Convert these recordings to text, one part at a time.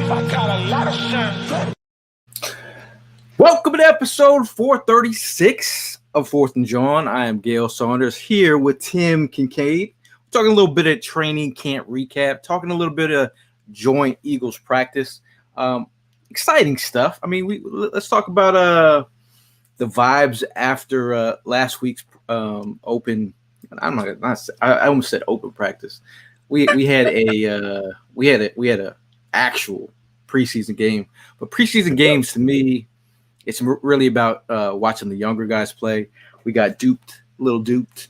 I got a lot of sense. Welcome to episode 436 of Fourth and Jawn. I am Gail Saunders here with Tim Kincaid. We're talking a little bit of training camp recap, talking a little bit of joint Eagles practice. Exciting stuff. I mean, let's talk about the vibes after last week's open. I almost said open practice. We had a actual preseason game, but preseason games to me, it's really about watching the younger guys play. We got a little duped,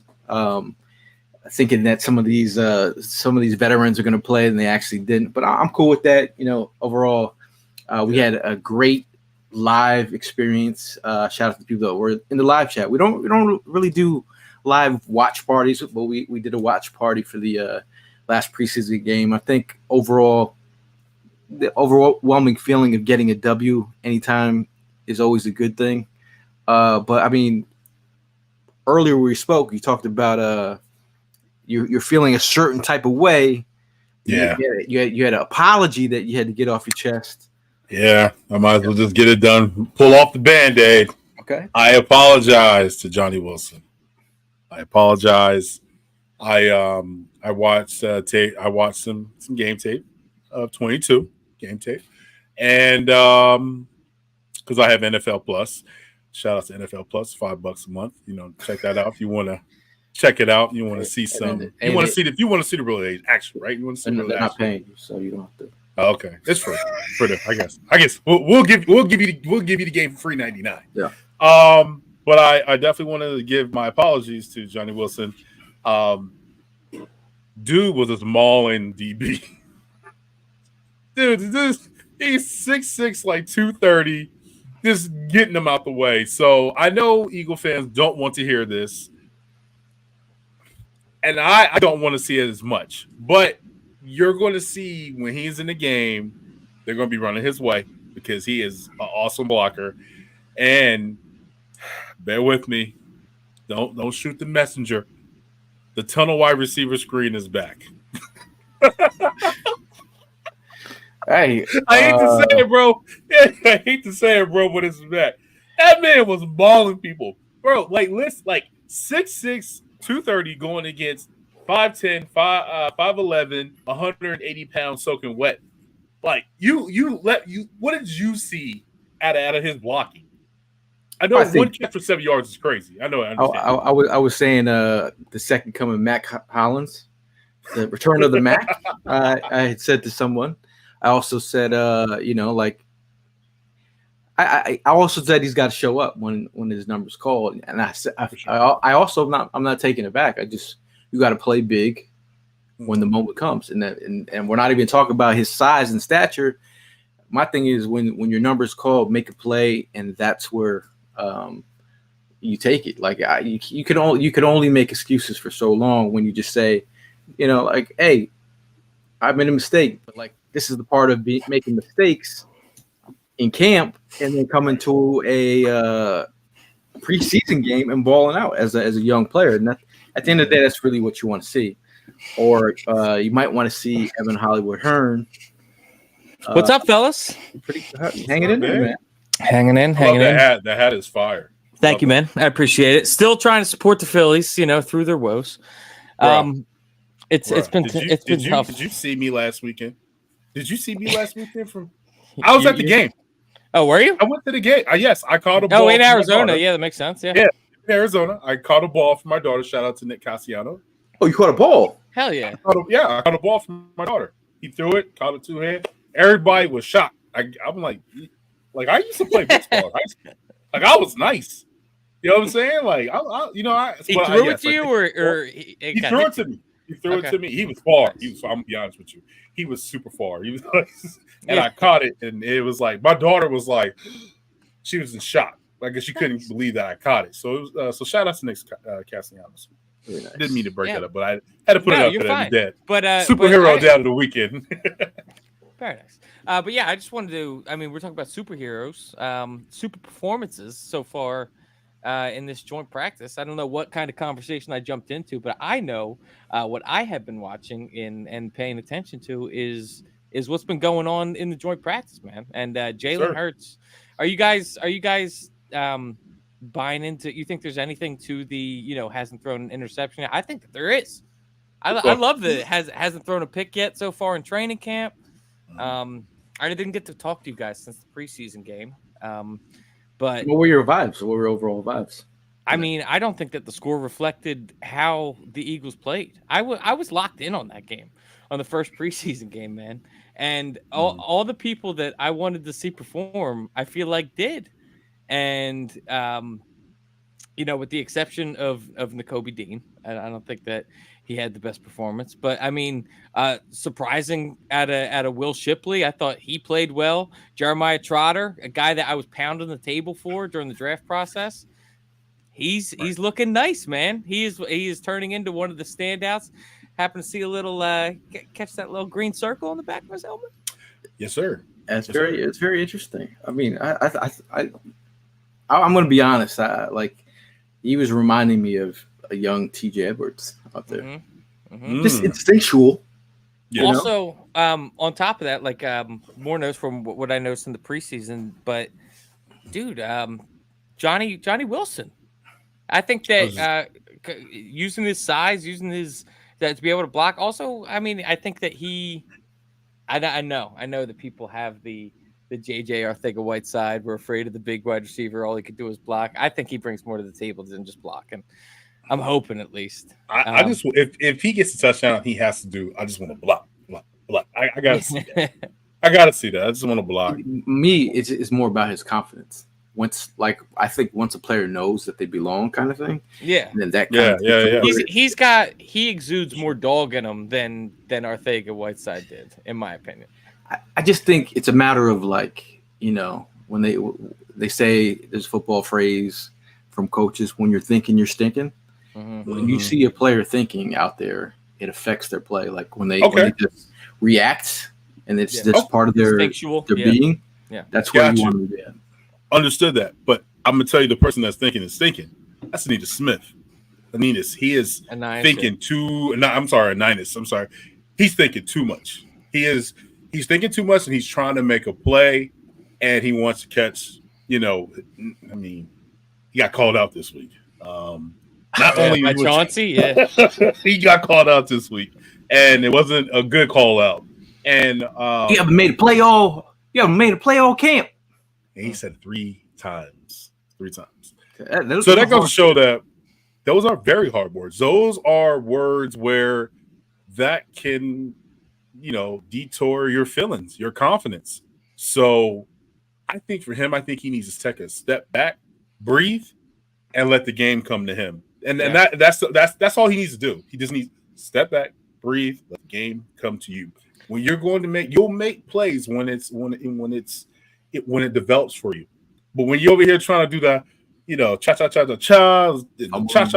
thinking that some of these veterans are going to play, and they actually didn't. But I'm cool with that. You know, overall, we had a great live experience. Shout out to the people that were in the live chat. We don't really do live watch parties, but we did a watch party for the last preseason game. I think overall, the overwhelming feeling of getting a W anytime is always a good thing. But I mean, earlier we spoke, you talked about you're feeling a certain type of way. Yeah. You had an apology that you had to get off your chest. Yeah, I might as well just get it done. Pull off the Band-Aid. Okay. I apologize to Johnny Wilson. I apologize. I watched tape. I watched some game tape of 22 game tape, and because I have NFL Plus. Shout out to NFL Plus, $5 a month. You know, check that out if you want to check it out. You want to see some. You want to see the real action, right? You want to see the real action. They're not paying you, so you don't have to. Oh, okay, it's free. I guess we'll give you the game for free $99. Yeah. But I definitely wanted to give my apologies to Johnny Wilson. Dude was a mauling DB. Dude, he's 6'6", like 230, just getting him out the way. So I know Eagle fans don't want to hear this, and I don't want to see it as much. But you're going to see when he's in the game, they're going to be running his way because he is an awesome blocker. And bear with me, don't shoot the messenger. The tunnel wide receiver screen is back. Hey, I hate to say it, bro. I hate to say it, bro, but it's back. That man was balling people, bro. Like 6'6", 230 going against 5'10", 5'11", 180 pounds soaking wet. Like what did you see out of his blocking? I know one catch for 7 yards is crazy. I know. I understand. I was saying the second coming Mac Hollins, the return of the Mac. I had said to someone. I also said, I also said he's got to show up when his number's called, and I'm not taking it back. You got to play big when the moment comes, and we're not even talking about his size and stature. My thing is when your number's called, make a play, and that's where you take it. Like you can only make excuses for so long when you just say, like, hey, I made a mistake, but like this is the part of making mistakes in camp, and then coming to a preseason game and balling out as a young player. And that, at the end of the day, that's really what you want to see. Or you might want to see Evan Hollywood Hearn. What's up, fellas? Hanging in there, man. Hanging in. That hat is fire. Thank you, man. I appreciate it. Still trying to support the Phillies, through their woes. It's been tough. Did you see me last weekend? I was at the game. Oh, were you? I went to the game. Yes, I caught a ball. Oh, in Arizona. Yeah, that makes sense. Yeah, in Arizona. I caught a ball from my daughter. Shout out to Nick Cassiano. Oh, you caught a ball? Hell yeah. I caught a ball from my daughter. He threw it, caught it two-hand. Everybody was shocked. I'm like I used to play baseball. I was nice. You know what I'm saying? Like, he threw it to you, or he threw it to me. He threw it to me. He was far. I'm gonna be honest with you. He was super far. He was, and I caught it, and it was like my daughter was like, she was in shock. Like she couldn't believe that I caught it. So it was, so shout out to Nick Castellanos. Really nice. I didn't mean to break that up, but I had to put it up for that dead. But superhero down of the weekend. Very nice. But yeah, I just wanted to. I mean, we're talking about superheroes, super performances so far in this joint practice. I don't know what kind of conversation I jumped into, but I know what I have been watching and paying attention to is is what's been going on in the joint practice, man. And Jalen Sure. Hurts. Are you guys buying into? You think there's anything to the hasn't thrown an interception yet? I think that there is. I love that it hasn't thrown a pick yet so far in training camp. I didn't get to talk to you guys since the preseason game. But what were your vibes? What were your overall vibes? I mean, I don't think that the score reflected how the Eagles played. I was locked in on that game, on the first preseason game, man. And all the people that I wanted to see perform, I feel like did. And, with the exception of Nakobe Dean, I don't think that he had the best performance. But, I mean, surprising at a Will Shipley, I thought he played well. Jeremiah Trotter, a guy that I was pounding the table for during the draft process. He's looking nice, man. He is turning into one of the standouts. Happen to see a little catch that little green circle on the back of his helmet. Yes, sir. It's very interesting. I mean, I'm going to be honest. He was reminding me of a young TJ Edwards out there, just instinctual. Yeah. Also, on top of that, like more notes from what I noticed in the preseason, but dude, Johnny Wilson. I think that using his size, to be able to block. Also, I mean, I think that I know that people have the JJ Arcega-Whiteside. We're afraid of the big wide receiver. All he could do is block. I think he brings more to the table than just blocking. I'm hoping at least. I just if he gets a touchdown, he has to do. I just want to block. I gotta see that. I just want to block. Me, it's more about his confidence. Once a player knows that they belong, kind of thing. Yeah. And then that kind of he exudes more dog in him than Arcega-Whiteside did, in my opinion. I just think it's a matter of when they say there's a football phrase from coaches, when you're thinking, you're stinking. When you see a player thinking out there, it affects their play. Like when they just react and it's just part of their being. Yeah. That's where you want to be at. Understood that, but I'm gonna tell you the person that's thinking is thinking. That's Anita Smith. Aninus, he is thinking too. No, I'm sorry, Aninus. I'm sorry. He's thinking too much. He's thinking too much, and he's trying to make a play, and he wants to catch. I mean, he got called out this week. Not only by Chauncey, he got called out this week, and it wasn't a good call out. And you haven't made a play all camp. And he said 3 times. 3 times. So that goes to show that those are very hard words. Those are words where that can, detour your feelings, your confidence. So I think for him, he needs to take a step back, breathe, and let the game come to him. And that's all he needs to do. He just needs to step back, breathe, let the game come to you. When you're going to you'll make plays when it develops for you. But when you're over here trying to do the, cha-cha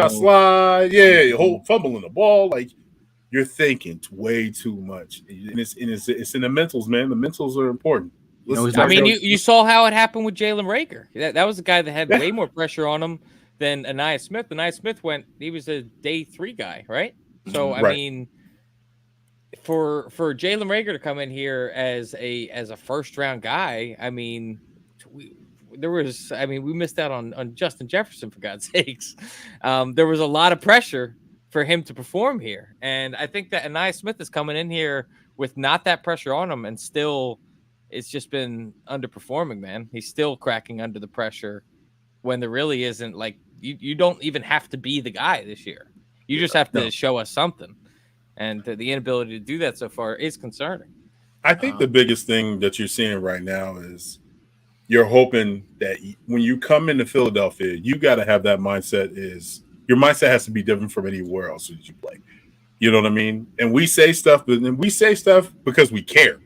slide, whole fumbling the ball, like you're thinking way too much. And it's in the mentals, man. The mentals are important. You saw how it happened with Jalen Reagor. That was a guy that had way more pressure on him than Aniyah Smith. Aniyah Smith he was a day 3 guy, right? So I mean, for Jalen Reagor to come in here as a first round guy, I mean, we missed out on Justin Jefferson, for God's sakes. There was a lot of pressure for him to perform here, and I think that Aniyah Smith is coming in here with not that pressure on him, and still, it's just been underperforming. Man, he's still cracking under the pressure when there really isn't. Like you don't even have to be the guy this year. You just have to show us something. And the inability to do that so far is concerning. I think the biggest thing that you're seeing right now is you're hoping that when you come into Philadelphia, you got to have that mindset. Your mindset has to be different from anywhere else that you play. You know what I mean? And we say stuff, because we care.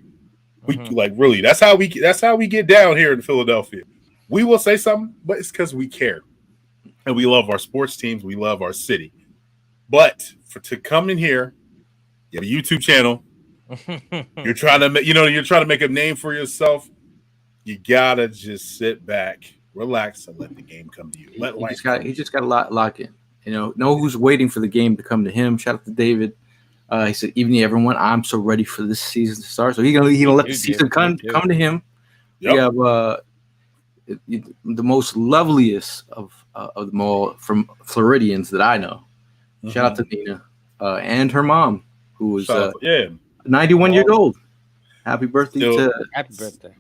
We really. That's how we get down here in Philadelphia. We will say something, but it's because we care, and we love our sports teams. We love our city. But to come in here, you have a YouTube channel. You're trying to make a name for yourself. You gotta just sit back, relax, and let the game come to you. He just got to lock in. Know who's waiting for the game to come to him. Shout out to David. He said, "Evening, everyone. I'm so ready for this season to start." So he's gonna let the season come to him. Yep. We have the most loveliest of them all from Floridians that I know. Shout out to Nina and her mom, who was 91 years old. Happy birthday Happy birthday.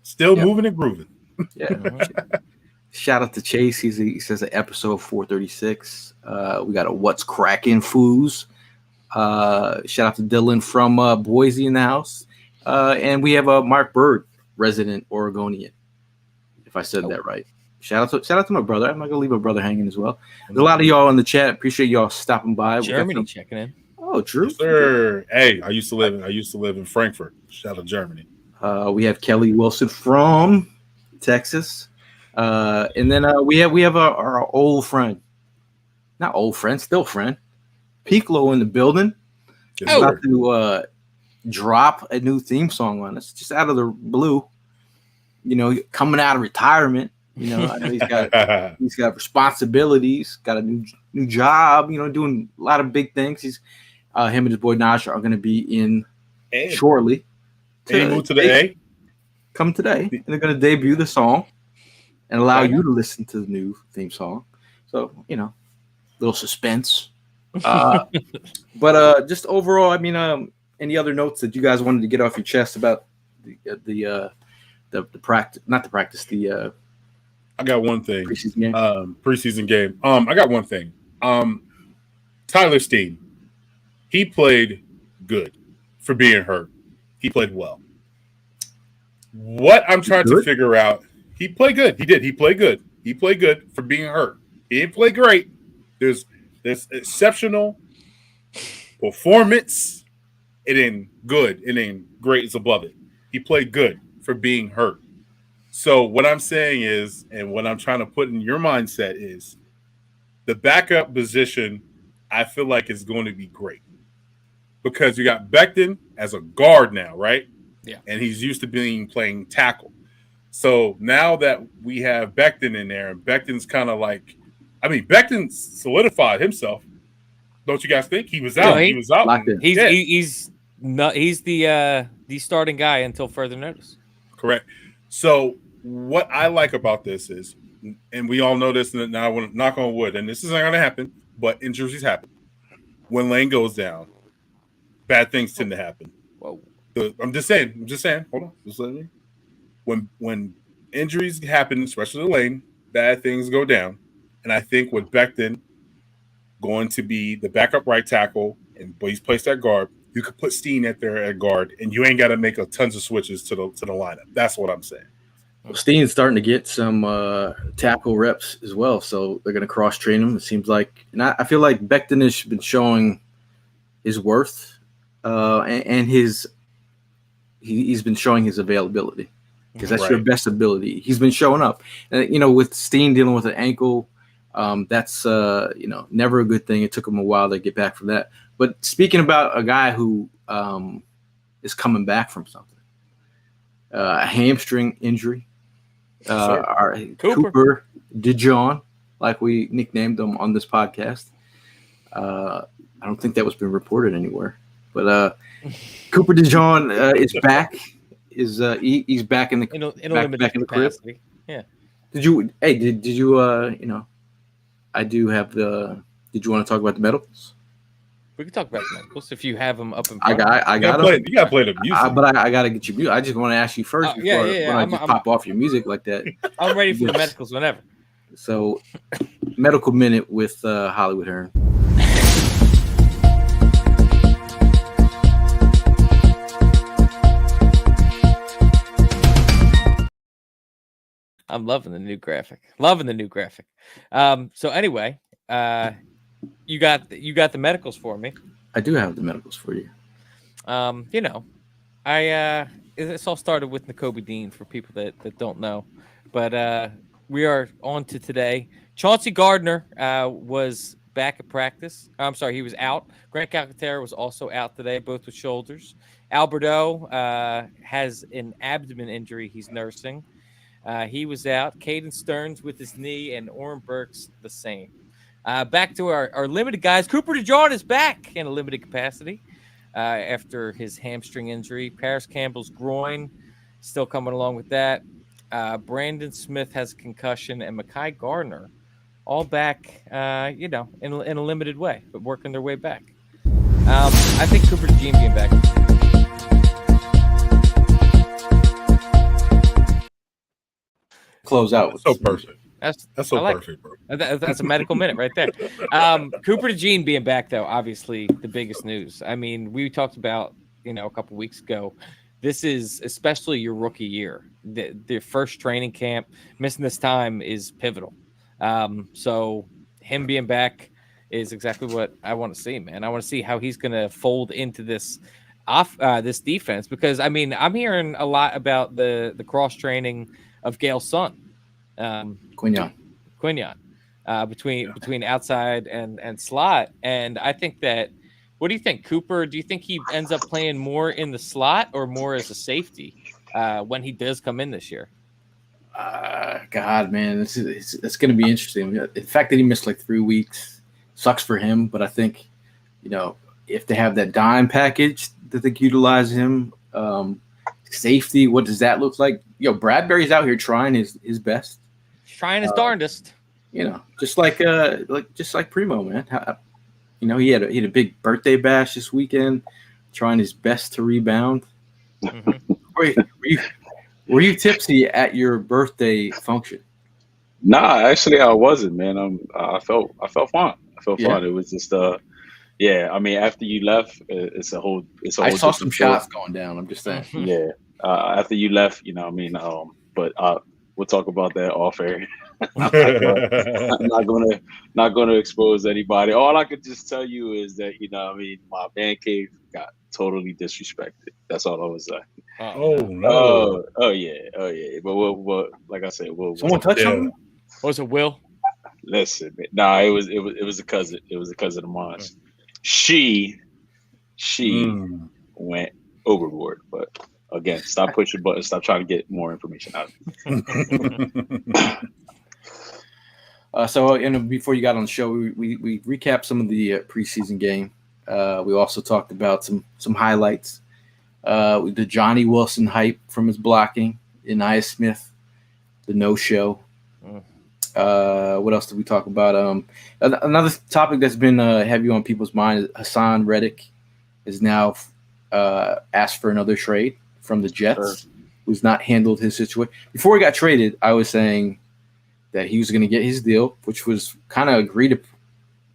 Still moving and grooving. Yeah. Shout out to Chase. He says episode 436. We got a What's Crackin' Foos. Shout out to Dylan from Boise in the house. And we have Mark Bird, resident Oregonian, if I said that right. Shout out to my brother. I'm not gonna leave my brother hanging as well. There's a lot of y'all in the chat. Appreciate y'all stopping by. Germany checking in. Oh, Drew. Yes, sir. Hey, I used to live in Frankfurt. Shout out Germany. We have Kelly Wilson from Texas. And then we have our old friend. Not old friend, still friend. Piccolo in the building. About to drop a new theme song on us, just out of the blue. You know, coming out of retirement. You know, I know he's got responsibilities, got a new job. You know, doing a lot of big things. He's him and his boy Nash are going to be in shortly. He moved to the A. Come today, and they're going to debut the song and allow you to listen to the new theme song. So you know, little suspense. But just overall, I mean, any other notes that you guys wanted to get off your chest about the practice? Not the practice. I got one thing. Preseason game. Preseason game. I got one thing. Tyler Steen. He played good for being hurt. He played well. What I'm trying to figure out, he played good. He did. He played good. He played good for being hurt. He didn't play great. There's exceptional performance. It ain't good. It ain't great. It's above it. He played good for being hurt. So what I'm saying is, and what I'm trying to put in your mindset is, the backup position, I feel like is going to be great. Because you got Becton as a guard now, right? Yeah. And he's used to playing tackle. So now that we have Becton in there, and Becton's kind of like, I mean, Becton solidified himself. Don't you guys think? He was out. He was out. He's the starting guy until further notice. Correct. So what I like about this is, and we all know this, and now I want to knock on wood, and this isn't going to happen, but injuries happen. When Lane goes down, bad things tend to happen. Whoa. I'm just saying. Hold on. Just let me. When injuries happen, especially to Lane, bad things go down. And I think with Becton going to be the backup right tackle, but he's placed at guard, you could put Steen at there at guard, and you ain't got to make tons of switches to the lineup. That's what I'm saying. Well, Steen's starting to get some tackle reps as well, so they're going to cross train him. It seems like, and I feel like Becton has been showing his worth, and he's been showing his availability, because that's your best ability. He's been showing up, and you know, with Steen dealing with an ankle, that's never a good thing. It took him a while to get back from that. But speaking about a guy who is coming back from something, a hamstring injury, our Cooper DeJohn, like we nicknamed him on this podcast. I don't think that was been reported anywhere, but Cooper DeJohn is back. He's back in the back in the crib. Yeah. Did you? I do have the. Did you want to talk about the medicals? We can talk about the medicals if you have them up in front. I got them. You got to play the music. But I got to get your music. I just want to ask you first before I just pop off your music like that. I'm ready for the medicals whenever. So, medical minute with Hollywood Hearn. I'm loving the new graphic. So anyway, you got the medicals for me. I do have the medicals for you. This all started with Nakobe Dean for people that don't know, but we are on to today. Chauncey Gardner was back at practice. I'm sorry, he was out. Grant Calcaterra was also out today, both with shoulders. Alberto has an abdomen injury he's nursing. He was out. Caden Stearns with his knee, and Oren Burks the same. Back to our limited guys. Cooper DeJohn is back in a limited capacity. after his hamstring injury. Paris Campbell's groin, still coming along with that. Brandon Smith has a concussion, and Mekhi Gardner, all back, in a limited way, but working their way back. I think Cooper DeJean being back. Close out. So perfect. That's so like perfect, bro. That's a medical minute right there. Cooper DeJean being back, though, obviously the biggest news. I mean, we talked about, a couple weeks ago. This is especially your rookie year. The first training camp, missing this time is pivotal. So him being back is exactly what I want to see, man. I want to see how he's going to fold into this this defense, because I mean, I'm hearing a lot about the cross training of Gale's son, Quinyon, between outside and slot. And I think that, what do you think, Cooper? Do you think he ends up playing more in the slot or more as a safety when he does come in this year? God, man, it's going to be interesting. The fact that he missed like 3 weeks sucks for him, but I think, if they have that dime package that they can utilize him, safety, what does that look like? Bradbury's out here trying his best. He's trying his darndest. Just like Primo, man. He had a big birthday bash this weekend, trying his best to rebound. Mm-hmm. Were you tipsy at your birthday function? Nah, actually, I wasn't, man. I felt fine. Fine. It was just I mean, after you left, it's a whole. I saw some shots going down. I'm just saying. Yeah. After you left, but we'll talk about that off air. I'm not gonna expose anybody. All I could just tell you is that my man cave got totally disrespected. That's all I was saying. Oh no! Oh yeah! But we'll like I said, someone touched him. Was it Will? Listen, nah, it was a cousin. It was a cousin of mine. She went overboard, but. Again, stop pushing buttons. Stop trying to get more information out of So, before you got on the show, we recapped some of the preseason game. We also talked about some highlights. The Johnny Wilson hype from his blocking, Anaya Smith, the no-show. What else did we talk about? Another topic that's been heavy on people's mind is Hassan Reddick is now asked for another trade from the Jets, who's not handled his situation. Before he got traded, I was saying that he was going to get his deal, which was kind of agreed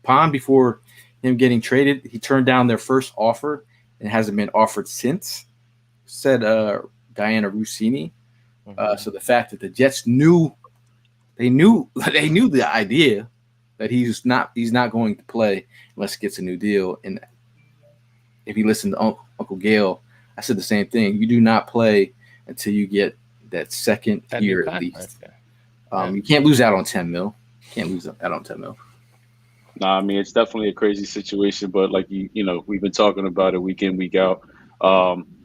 upon before him getting traded. He turned down their first offer and hasn't been offered since, said Diana Rossini. So the fact that the Jets knew the idea that he's not going to play unless he gets a new deal. And if you listen to Uncle Gale, I said the same thing. You do not play until you get that second year at least. You can't lose out on $10 million. Nah, I mean, it's definitely a crazy situation, but like we've been talking about it week in, week out.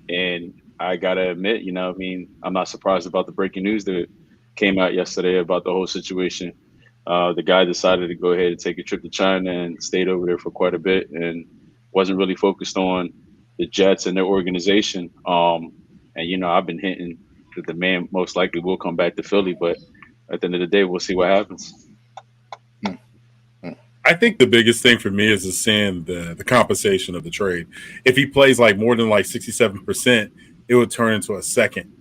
And I gotta admit, I'm not surprised about the breaking news that came out yesterday about the whole situation. The guy decided to go ahead and take a trip to China and stayed over there for quite a bit and wasn't really focused on the Jets and their organization. And I've been hinting that the man most likely will come back to Philly, but at the end of the day, we'll see what happens. I think the biggest thing for me is just seeing the compensation of the trade. If he plays like more than like 67%, it would turn into a second.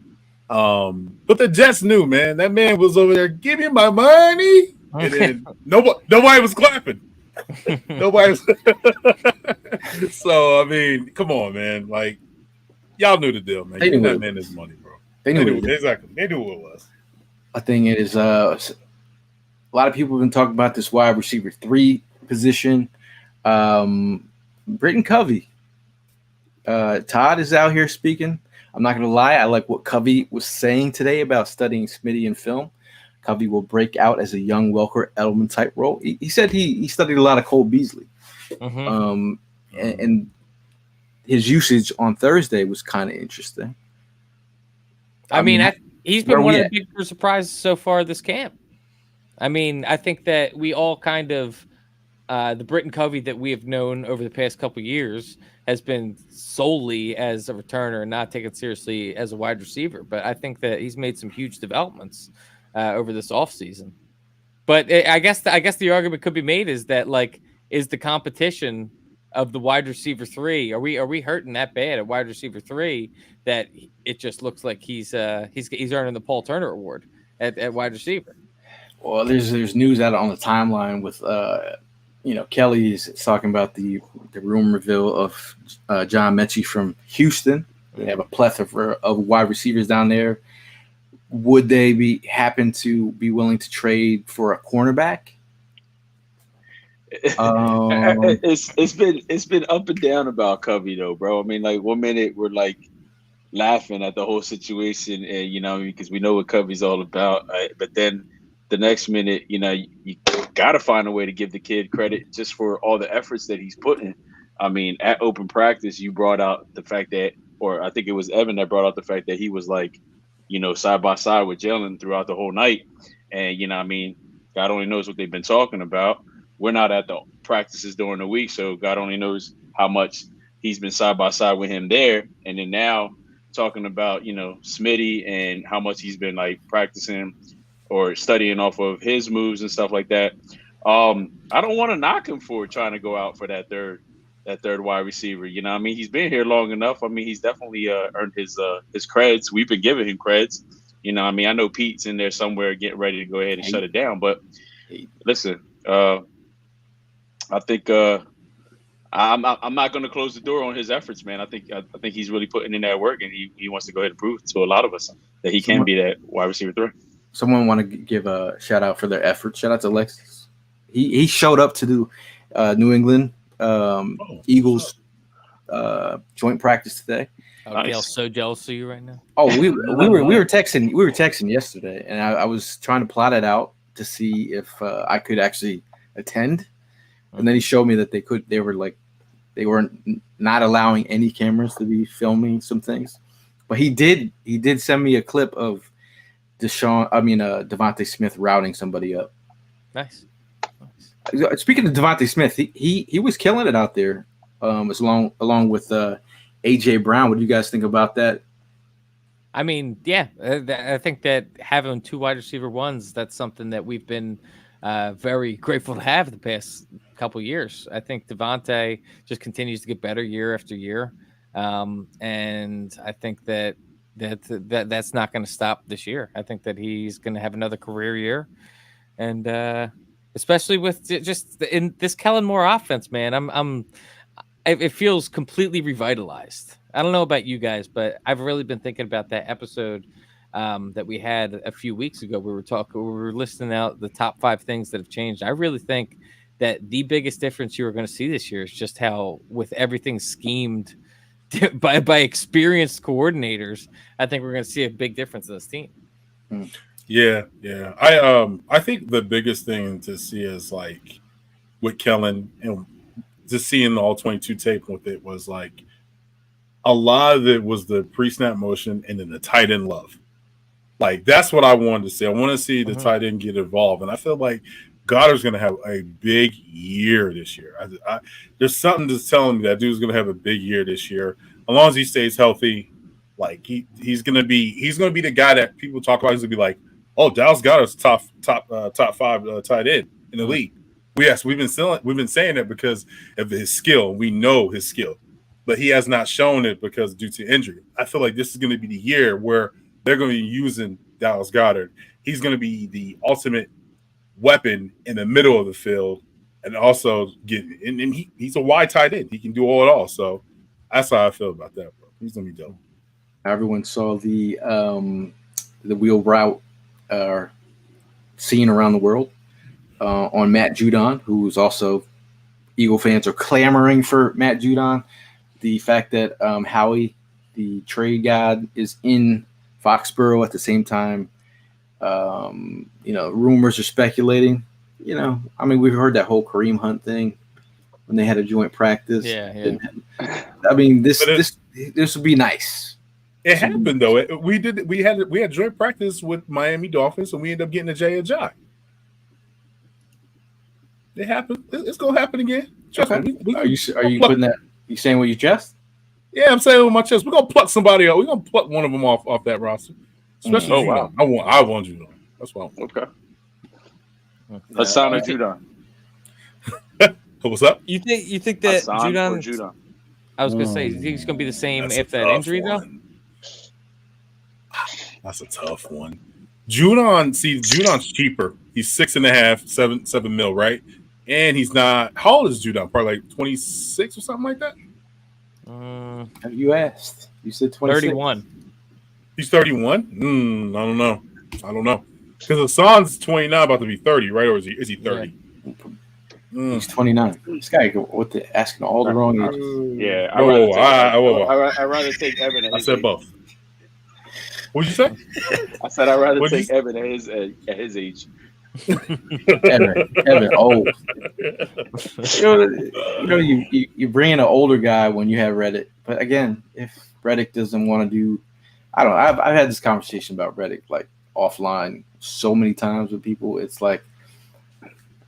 But the Jets knew, man. That man was over there, give me my money. And then nobody was clapping. Nobody was. So, I mean, come on, man. Like, y'all knew the deal, man. They Give knew that man his money, bro. They knew it. Exactly. They knew what it was. I think it is a lot of people have been talking about this wide receiver 3 position. Britton Covey. Todd is out here speaking. I'm not going to lie. I like what Covey was saying today about studying Smitty in film. Covey will break out as a young Welker Edelman type role. He said he studied a lot of Cole Beasley. And his usage on Thursday was kind of interesting. I mean, he's been one of the bigger surprises so far this camp. I mean, I think that we all kind of the Britton Covey that we have known over the past couple of years has been solely as a returner and not taken seriously as a wide receiver. But I think that he's made some huge developments over this offseason. But I guess the argument could be made is that, like, is the competition of the wide receiver 3, are we hurting that bad at wide receiver 3 that it just looks like he's earning the Paul Turner Award at wide receiver? Well, there's news out on the timeline with Kelly's talking about the rumorville of John Mechie from Houston. They have a plethora of wide receivers down there. Would they happen to be willing to trade for a cornerback? It's been up and down about Covey though, bro. I mean, like, 1 minute we're like laughing at the whole situation, and because we know what Covey's all about, but then the next minute, you got to find a way to give the kid credit just for all the efforts that he's putting. I mean, at open practice, you brought out the fact that, or I think it was Evan that brought out the fact that he was like, side by side with Jalen throughout the whole night. And, God only knows what they've been talking about. We're not at the practices during the week, so God only knows how much he's been side by side with him there. And then now talking about, Smitty and how much he's been like practicing or studying off of his moves and stuff like that. I don't want to knock him for trying to go out for that third wide receiver. He's been here long enough. I mean, he's definitely earned his creds. We've been giving him creds. I know Pete's in there somewhere getting ready to go ahead and shut it down. But listen, I think I'm not going to close the door on his efforts, man. I think he's really putting in that work, and he wants to go ahead and prove to a lot of us that he can be that wide receiver 3. Someone want to give a shout out for their efforts. Shout out to Alexis. He showed up to do New England Eagles joint practice today. Nice. Gail's so jealous of you right now. Oh, we were texting yesterday, and I was trying to plot it out to see if I could actually attend. And then he showed me that they weren't not allowing any cameras to be filming some things. But he did send me a clip of Devontae Smith routing somebody up. Nice. Speaking of Devontae Smith, he was killing it out there, along with AJ Brown. What do you guys think about that? I mean, yeah, I think that having 2 wide receiver 1s, that's something that we've been very grateful to have the past couple years. I think Devontae just continues to get better year after year, and I think that's not going to stop this year. I think that he's going to have another career year, and especially with just in this Kellen Moore offense, man, it feels completely revitalized. I don't know about you guys, but I've really been thinking about that episode that we had a few weeks ago. We were listing out the top 5 things that have changed. I really think that the biggest difference you are going to see this year is just how, with everything schemed by experienced coordinators, I think we're going to see a big difference in this team. Yeah. I think the biggest thing to see is like with Kellen and just seeing the all 22 tape with it was like a lot of it was the pre-snap motion and then the tight end love. Like that's what I wanted to see. I want to see the tight end get involved, and I feel like Goddard's going to have a big year this year. There's something that's telling me that dude's going to have a big year this year, as long as he stays healthy. Like he's going to be the guy that people talk about. He's going to be like, oh, Dallas Goddard's top 5 tight end in the league. Yes, we've been saying that because of his skill. We know his skill, but he has not shown it because due to injury. I feel like this is going to be the year where they're going to be using Dallas Goedert. He's going to be the ultimate weapon in the middle of the field, and also he's a wide tight end. He can do it all. So that's how I feel about that, bro. He's going to be dope. Everyone saw the wheel route seen around the world on Matt Judon, who's also Eagle fans are clamoring for Matt Judon. The fact that Howie, the trade god, is in Foxborough at the same time. Rumors are speculating. I mean, we've heard that whole Kareem Hunt thing when they had a joint practice. Yeah. I mean, this would be nice. It happened though. We had joint practice with Miami Dolphins, and we ended up getting a Jay Ajayi. It happened. It's gonna happen again. Trust Okay. me. Are you putting that? You saying what you just? Yeah, I'm saying with my chest. We're gonna pluck somebody else. We're gonna pluck one of them off that roster. Especially Oh, Judon. wow. I want Judon. That's what I want. Okay. Let's sign a Judon. What's up? You think that Hassan or Judon? Judon? I was gonna say, you think he's gonna be the same That's if a that tough injury one. That's a tough one. Judon's cheaper. He's 6.5, 7 mil, right? And he's not. How old is Judon? Probably like 26 or something like that. Have you asked? You said 26. 31. He's 31. I don't know. Because Hassan's 29, about to be 30, right? Or is he 30? Yeah. He's 29. This guy asking all the wrong ages. Yeah, I'd rather take Evan. At his I said age. both. What'd you say? I said I'd rather What'd take Evan at his age. Evan, old. You bring in an older guy when you have Reddit, but again, if Reddick doesn't want to do, I don't know. I've had this conversation about Reddick like offline so many times with people. It's like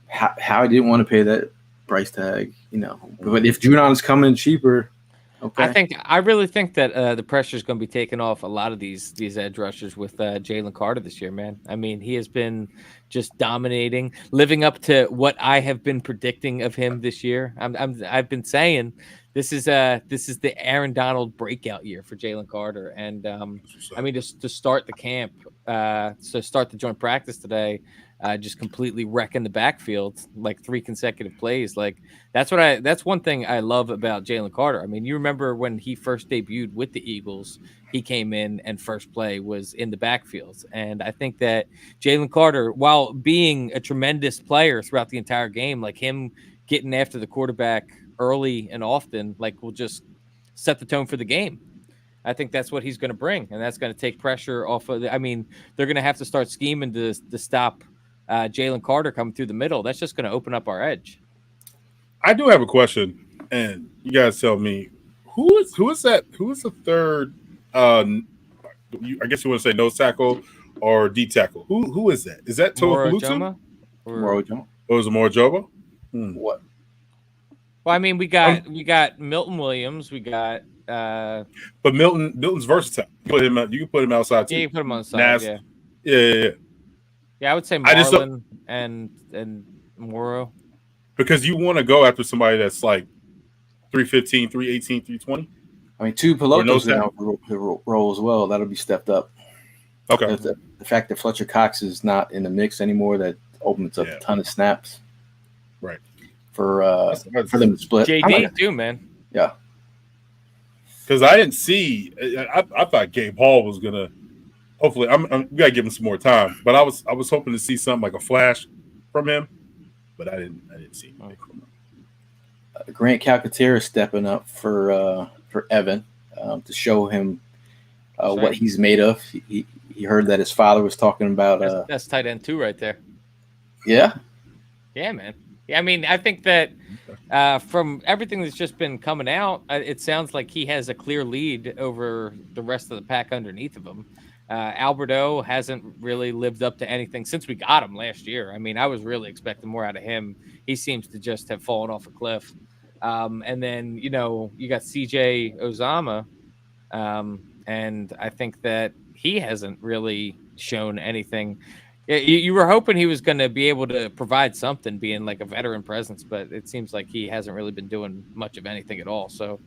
how I didn't want to pay that price tag, But if Judon's coming cheaper. Okay. I really think that the pressure is going to be taken off a lot of these edge rushers with Jalen Carter this year, man. I mean, he has been just dominating, living up to what I have been predicting of him this year. I've been saying this is the Aaron Donald breakout year for Jalen Carter, and I mean just to start the camp, to start the joint practice today. Just completely wrecking the backfield, like 3 consecutive plays. Like that's one thing I love about Jalen Carter. I mean, you remember when he first debuted with the Eagles, he came in and first play was in the backfield. And I think that Jalen Carter, while being a tremendous player throughout the entire game, like him getting after the quarterback early and often, like will just set the tone for the game. I think that's what he's going to bring, and that's going to take pressure off of. I mean, they're going to have to start scheming to stop Jalen Carter coming through the middle. That's just going to open up our edge. I do have a question, and you guys tell me who is that? Who is the third? I guess you want to say nose tackle or D tackle. Who is that? Is that Toa Bluetooth? Or is it Morojoba? What? Well, I mean, we got Milton Williams. We got. But Milton's versatile. You can put him outside too. Yeah, you can put him on the side. Yeah. Yeah, I would say Marlon and Moro. Because you want to go after somebody that's like 315, 318, 320. I mean, two Peloto's now roll as well. That'll be stepped up. Okay. The fact that Fletcher Cox is not in the mix anymore, that opens up a ton of snaps. Right. For them to split. JD too, man. Yeah. Because I didn't see. I thought Gabe Hall was gonna. Hopefully, we gotta give him some more time. But I was hoping to see something like a flash from him, but I didn't see anything from him. Grant Calcaterra stepping up for Evan to show him what he's made of. He heard that his father was talking about. That's tight end 2 right there. Yeah. Yeah, man. Yeah, I mean, I think that from everything that's just been coming out, it sounds like he has a clear lead over the rest of the pack underneath of him. Alberto hasn't really lived up to anything since we got him last year. I mean, I was really expecting more out of him. He seems to just have fallen off a cliff. And then, you got CJ Ozama, and I think that he hasn't really shown anything. You were hoping he was going to be able to provide something, being like a veteran presence, but it seems like he hasn't really been doing much of anything at all. So,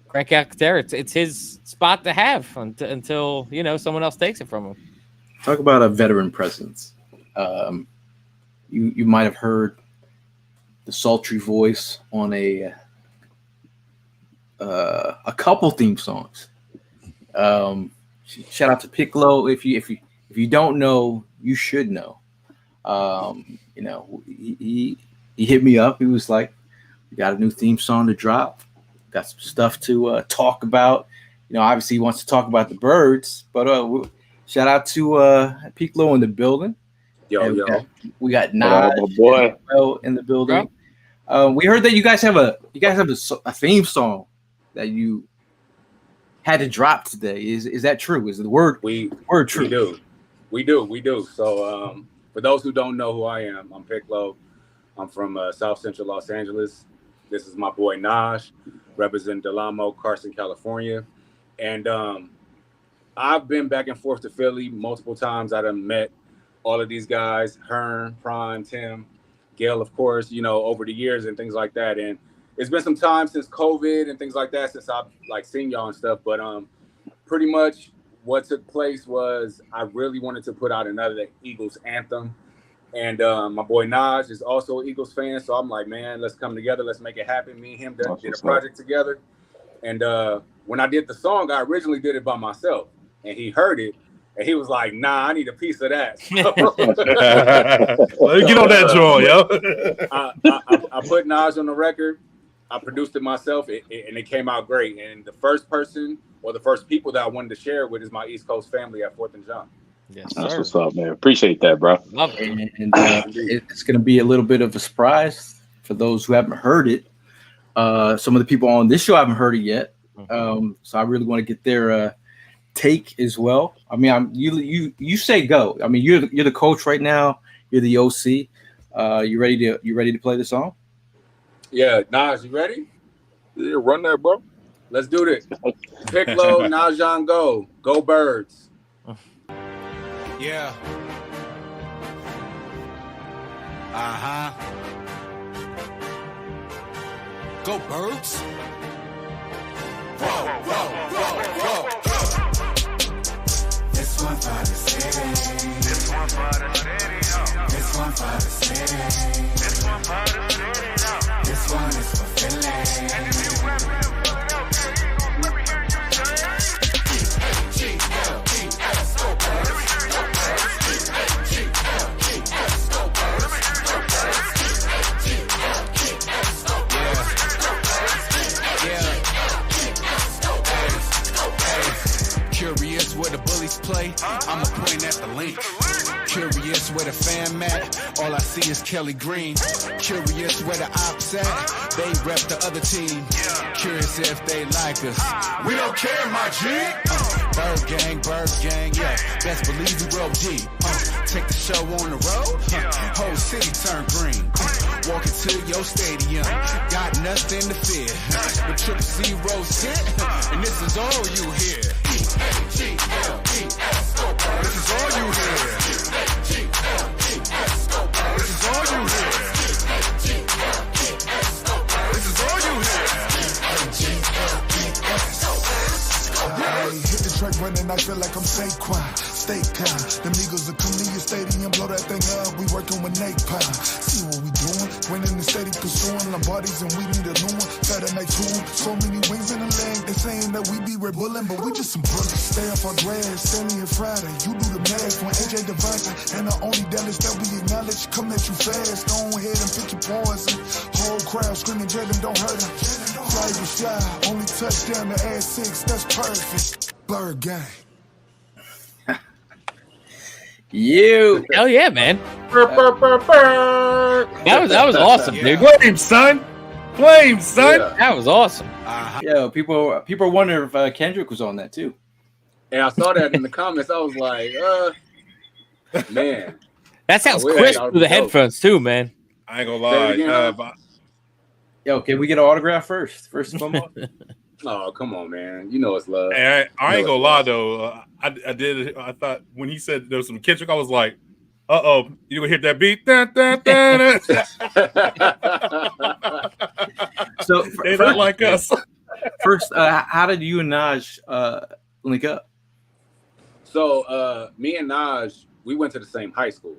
Grant Calcaterra, it's his spot to have until someone else takes it from him. Talk about a veteran presence. You might have heard the sultry voice on a couple theme songs. Shout out to Piccolo. If you don't know, you should know. He hit me up. He was like, "We got a new theme song to drop. Got some stuff to talk about." Obviously he wants to talk about the birds, but shout out to Piccolo in the building. Yo. We got Nas in the building. We heard that you guys have a theme song that you had to drop today. Is that true? Is the word true? We do. So for those who don't know who I am, I'm Piccolo. I'm from South Central Los Angeles. This is my boy Naj, representing Delamo, Carson, California. And I've been back and forth to Philly multiple times. I done met all of these guys, Hearn, Prime, Tim, Gail, of course, over the years and things like that. And it's been some time since COVID and things like that, since I've seen y'all and stuff. But pretty much what took place was I really wanted to put out another Eagles anthem. And my boy Naj is also an Eagles fan. So I'm like, man, let's come together. Let's make it happen. Me and him did a project together. And when I did the song, I originally did it by myself. And he heard it. And he was like, nah, I need a piece of that. Let me get on that joint, yo. I put Naj on the record. I produced it myself, and it came out great. And the first person or the first people that I wanted to share it with is my East Coast family at 4th and Jawn. Yes, that's sir. what's up, man. Appreciate that, bro. Love it. And it's going to be a little bit of a surprise for those who haven't heard it. Some of the people on this show haven't heard it yet, so I really want to get their take as well. I mean, you say go. I mean, you're the coach right now. You're the OC. You ready to play the song? Yeah, Naj, you ready? Yeah, run that, bro. Let's do this. Pick low, Najan, go. Go Birds. Yeah. Uh-huh. Go Birds. Whoa, whoa, whoa, whoa. This one for the city. This one for the city. This one for the city. This one for the city. This one is for Philly. And if you rap Philadelphia, you gon' let me hear you say G-L-E-S, go Birds. G-L-E-S, go Birds. G-L-E-S, go Birds. Curious where the bullies play, I'ma point at the link. Curious where the fam at, all I see is Kelly Green. Curious where the ops at, they rep the other team. Curious if they like us, we don't care, my G. Bird gang, yeah, best believe we roll deep. Take the show on the road, whole city turn green. Walk into your stadium, got nothing to fear. But triple zeros hit, and this is all you hear. G-L-E-S, go Birds. This is all you hear. G-L-E-S, go Birds. This is all you hear. G-L-E-S, go Birds. This is all you hear. G-L-E-S, go Birds. Hey, hit the track running, I feel like I'm Saquon. Stay calm. Them Eagles will come to your stadium, blow that thing up. We working with napalm. See what we doing? Winning the steady pursuing Lombardi's and we need a new one. Saturday night tune. So many wings in the leg. They saying that we be Red Bullin', but we just some bullets. Stay off our grass, Sammy and Friday. You do the math when AJ Devontae. And the only Dallas that we acknowledge, come at you fast. Go ahead and pick your poison. Whole crowd screaming, Jalen, don't hurt him. Fly was fly, only touchdown to add 6. That's perfect. Bird gang. You. Hell yeah, man. That was awesome, dude. Flames, son. Flames, son. Yeah. That was awesome. Yeah, people are wondering if Kendrick was on that too. And I saw that in the comments. I was like, man. That sounds wish crisp that would through the be dope. headphones too, man. I ain't gonna Say it lie. again, Yo, can we get an autograph first? First and foremost. Oh, come on, man. You know it's love. I ain't gonna lie though. I thought when he said there was some Kendrick, I was like, you gonna hit that beat? Dun, dun, dun, dun. So They don't like us. First, how did you and Naj link up? So me and Naj, we went to the same high school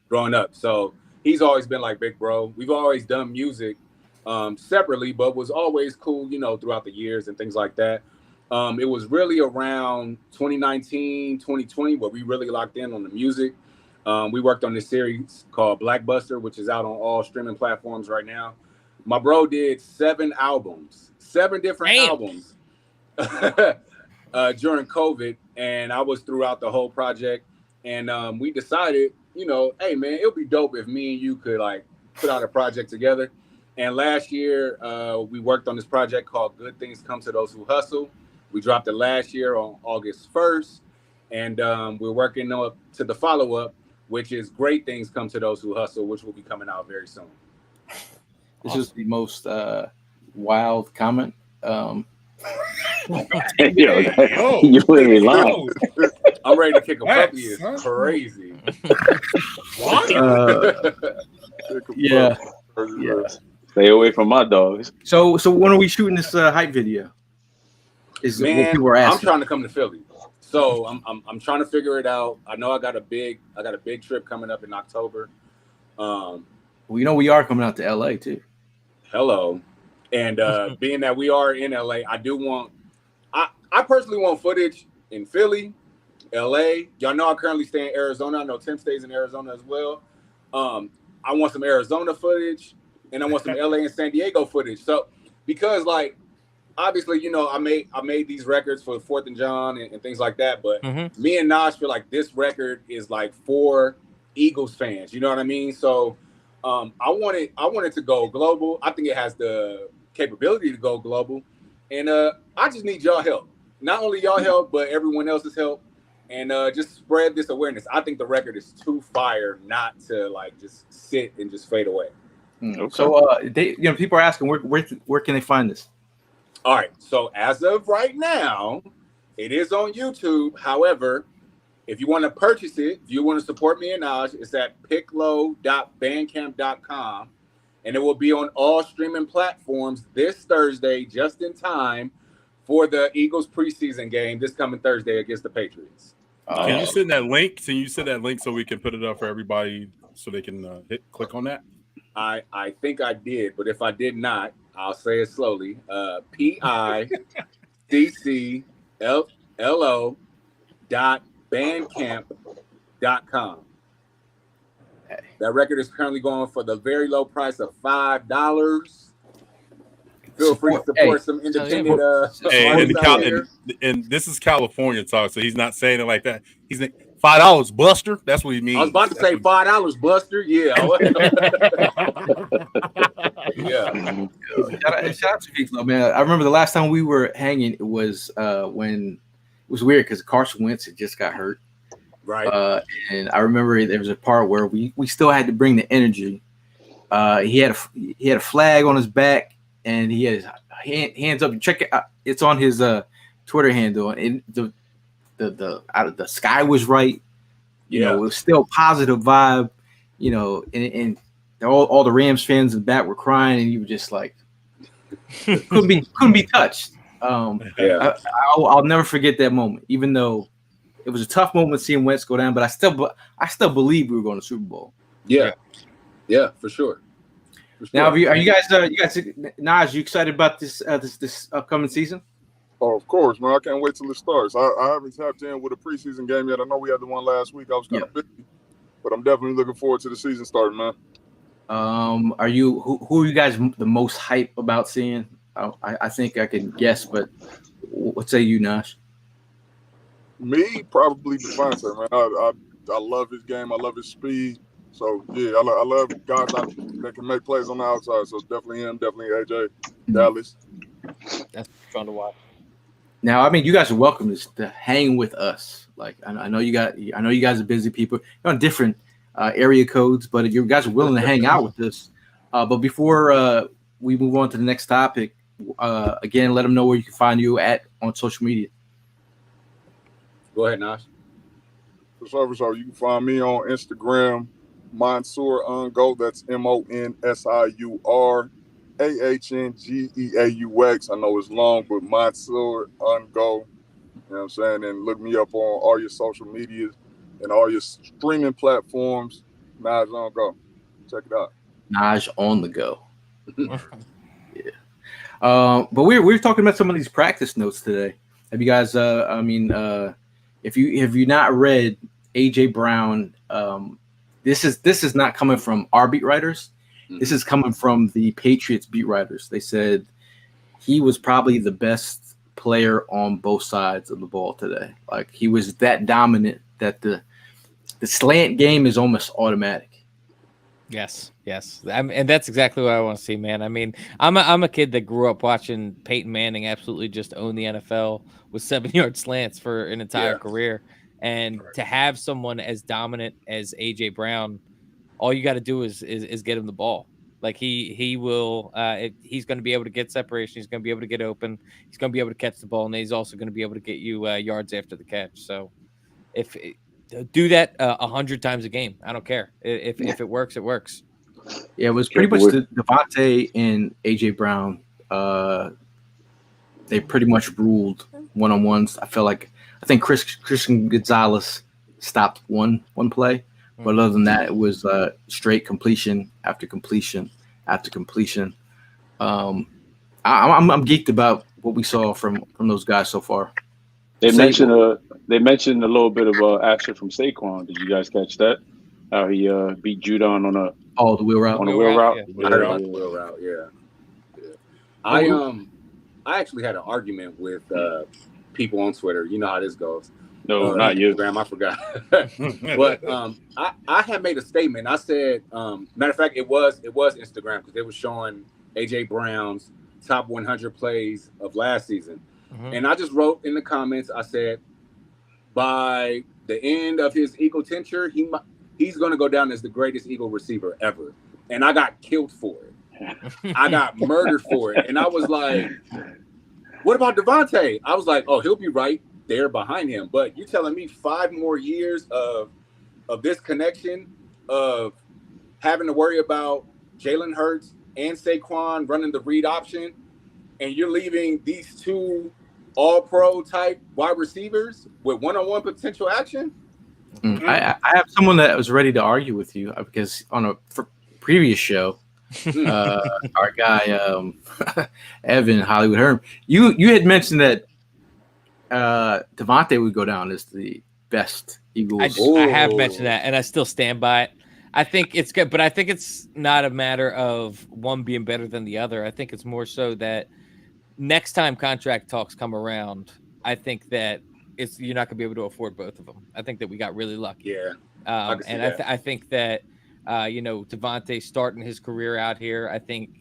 growing up. So he's always been like big bro. We've always done music separately, but was always cool, throughout the years and things like that. It was really around 2019, 2020 where we really locked in on the music. We worked on this series called Blackbuster, which is out on all streaming platforms right now. My bro did 7 different albums during COVID, and I was throughout the whole project. And we decided, hey man, it'll be dope if me and you could put out a project together. And last year, we worked on this project called Good Things Come to Those Who Hustle. We dropped it last year on August 1st. And we're working up to the follow-up which is great things come to those who hustle, which will be coming out very soon. This is the most wild comment. Yo, you ain't lying. I'm ready to kick a puppy. It's crazy. Yeah. Stay away from my dogs. So when are we shooting this hype video? Is what people are asking. I'm trying to come to Philly, so I'm trying to figure it out. I know I got a big trip coming up in October. Well, you know we are coming out to LA too. Hello, and being that we are in LA, I personally want footage in Philly, LA. Y'all know I currently stay in Arizona. I know Tim stays in Arizona as well. I want some Arizona footage, and I want some LA and San Diego footage. So because like. Obviously, you know, I made these records for 4th and Jawn and things like that, but me and Naj feel like this record is like for Eagles fans. You know what I mean? So I want it to go global. I think it has the capability to go global, and I just need y'all help. Not only y'all help, but everyone else's help, and just spread this awareness. I think the record is too fire not to like just sit and just fade away. Okay. So people are asking where can they find this? All right, so as of right now, it is on YouTube. However, if you want to purchase it, if you want to support me and Naj, it's at picklow.bandcamp.com, and it will be on all streaming platforms this Thursday, just in time for the Eagles preseason game this coming Thursday against the Patriots. Can you send that link? Can you send that link so we can put it up for everybody so they can click on that? I think I did, but if I did not, I'll say it slowly. PICCLO.bandcamp.com. That record is currently going for the very low price of $5. Feel free to support some independent artists out here. And this is California talk, so he's not saying it like that. He's like, $5, Buster. That's what he means. I was about to say $5, Buster. Yeah. Yeah. Shout out to people, man. I remember the last time we were hanging, it was when it was weird because Carson Wentz had just got hurt. Right. And I remember there was a part where we still had to bring the energy. He had a flag on his back, and he had his hands up. Check it out. It's on his Twitter handle, and the sky was right. You know, it was still positive vibe. You know, and all the Rams fans in the back were crying, and you were just like, couldn't be touched. I'll never forget that moment, even though it was a tough moment seeing Wentz go down. But I still believe we were going to Super Bowl. Yeah, for sure. Now, are you guys, Naj, you excited about this upcoming season? Oh, of course, man. I can't wait till it starts. I haven't tapped in with a preseason game yet. I know we had the one last week. I was kind of busy, but I'm definitely looking forward to the season starting, man. Who are you guys the most hype about seeing? I think I can guess, but what say you, Nash? Me, probably Devontae, man. I love his game. I love his speed. So, yeah, I love guys that can make plays on the outside. So, definitely him, definitely AJ, Dallas. That's fun to watch. Now, I mean, you guys are welcome to hang with us. Like, I know you guys are busy people. You're on different area codes, but you guys are willing to hang out with us. But before we move on to the next topic, again, let them know where you can find you on social media. Go ahead, Nash. For sure. You can find me on Instagram, Mansour Ungo. That's MONSIUR AHNGEAUX. I know it's long, but Mansour Ungo. You know what I'm saying? And look me up on all your social medias and all your streaming platforms. Naj on go. Check it out. Naj on the go. Yeah. But we're talking about some of these practice notes today. Have you guys? If you not read AJ Brown, this is not coming from our beat writers. This is coming from the Patriots beat writers. They said he was probably the best player on both sides of the ball today. Like, he was that dominant that the slant game is almost automatic. Yes. And that's exactly what I want to see, man. I mean, I'm a kid that grew up watching Peyton Manning absolutely just own the NFL with 7-yard slants for an entire career. And to have someone as dominant as AJ Brown, all you got to do is get him the ball. Like he will, he's going to be able to get separation. He's going to be able to get open. He's going to be able to catch the ball, and he's also going to be able to get you yards after the catch. So do that 100 times a game. I don't care if it works, it works. Yeah, it was pretty much Devontae and AJ Brown. They pretty much ruled one-on-ones. I think Christian Gonzalez stopped one play. But other than that, it was straight completion after completion after completion. I'm geeked about what we saw from those guys so far. They mentioned a little bit of action from Saquon. Did you guys catch that? How he beat Judon on the wheel route. On the wheel route. I heard about the wheel route. Yeah. I actually had an argument with people on Twitter. You know how this goes. No, not you. Instagram, I forgot. But I had made a statement. I said, matter of fact, it was Instagram because they were showing AJ Brown's top 100 plays of last season. Mm-hmm. And I just wrote in the comments, I said, by the end of his Eagle tenure, he's going to go down as the greatest Eagle receiver ever. And I got killed for it. I got murdered for it. And I was like, what about Devontae? I was like, oh, he'll be right there behind him. But you're telling me 5 more years of this connection, of having to worry about Jalen Hurts and Saquon running the read option, and you're leaving these 2 all-pro type wide receivers with one-on-one potential action? I have someone that was ready to argue with you because on a previous show, our guy Evan Hollywood Herm, you had mentioned that Devontae would go down as the best Eagles. I have mentioned that, and I still stand by it. I think it's good, but I think it's not a matter of one being better than the other. I think it's more so that next time contract talks come around, I think that you're not going to be able to afford both of them. I think that we got really lucky. Yeah. I think that Devontae starting his career out here,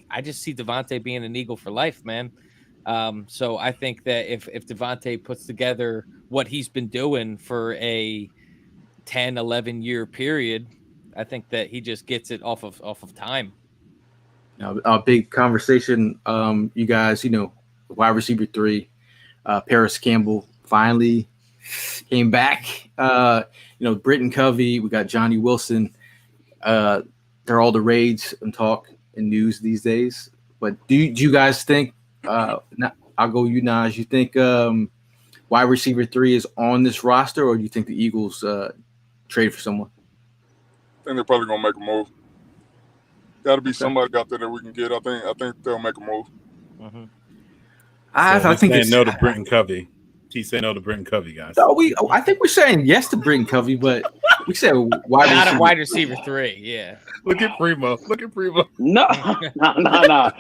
I just see Devontae being an Eagle for life, man. So I think that if Devontae puts together what he's been doing for a 10, 11 year period, I think that he just gets it off of time. A big conversation, you guys, wide receiver 3, Paris Campbell finally came back. Britton Covey, we got Johnny Wilson. They're all the rage and talk and news these days. But do you guys think, I'll go with you, Naj, you think wide receiver 3 is on this roster, or do you think the Eagles trade for someone? I think they're probably gonna make a move. Got to be somebody out there that we can get. I think they'll make a move. Mm-hmm. I think it's no to Britton Covey. He's saying no to Britton Covey, guys. No, I think we're saying yes to Britton Covey, but we said wide receiver 3. Yeah. Look at Primo. No.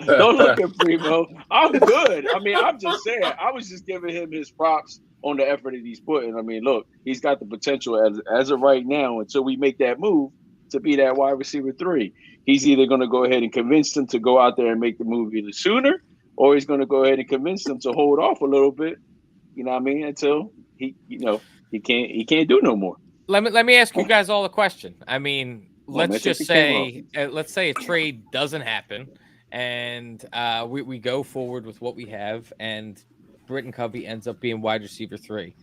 Don't look at Primo. I'm good. I mean, I'm just saying. I was just giving him his props on the effort that he's putting. I mean, look, he's got the potential as of right now until we make that move to be that wide receiver 3. He's either going to go ahead and convince them to go out there and make the move either sooner, or he's going to go ahead and convince them to hold off a little bit. You know what I mean? Until he can't do no more. Let me ask you guys all a question. I mean, let's say a trade doesn't happen, and we go forward with what we have, and Britton Covey ends up being wide receiver 3.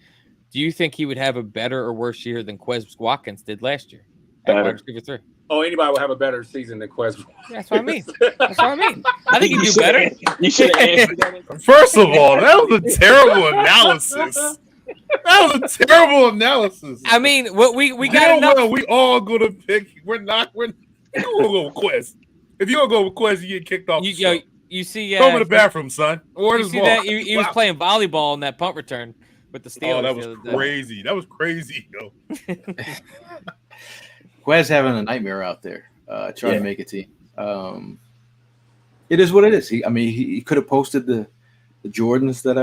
Do you think he would have a better or worse year than Quez Watkins did last year at wide receiver 3? Oh, anybody will have a better season than Quez. That's what I mean. I think he'd do better. You should have answered that. First of all, that was a terrible analysis. I mean, we got enough. Well, we all gonna pick. We're gonna go with Quez. If you don't go with Quez, you get kicked off. You see, go to the bathroom, son. You see that he was playing volleyball on that punt return with the Steelers. Oh, that was crazy. That was crazy, yo. Quez having a nightmare out there, trying to make a team. It is what it is. He could have posted the Jordans that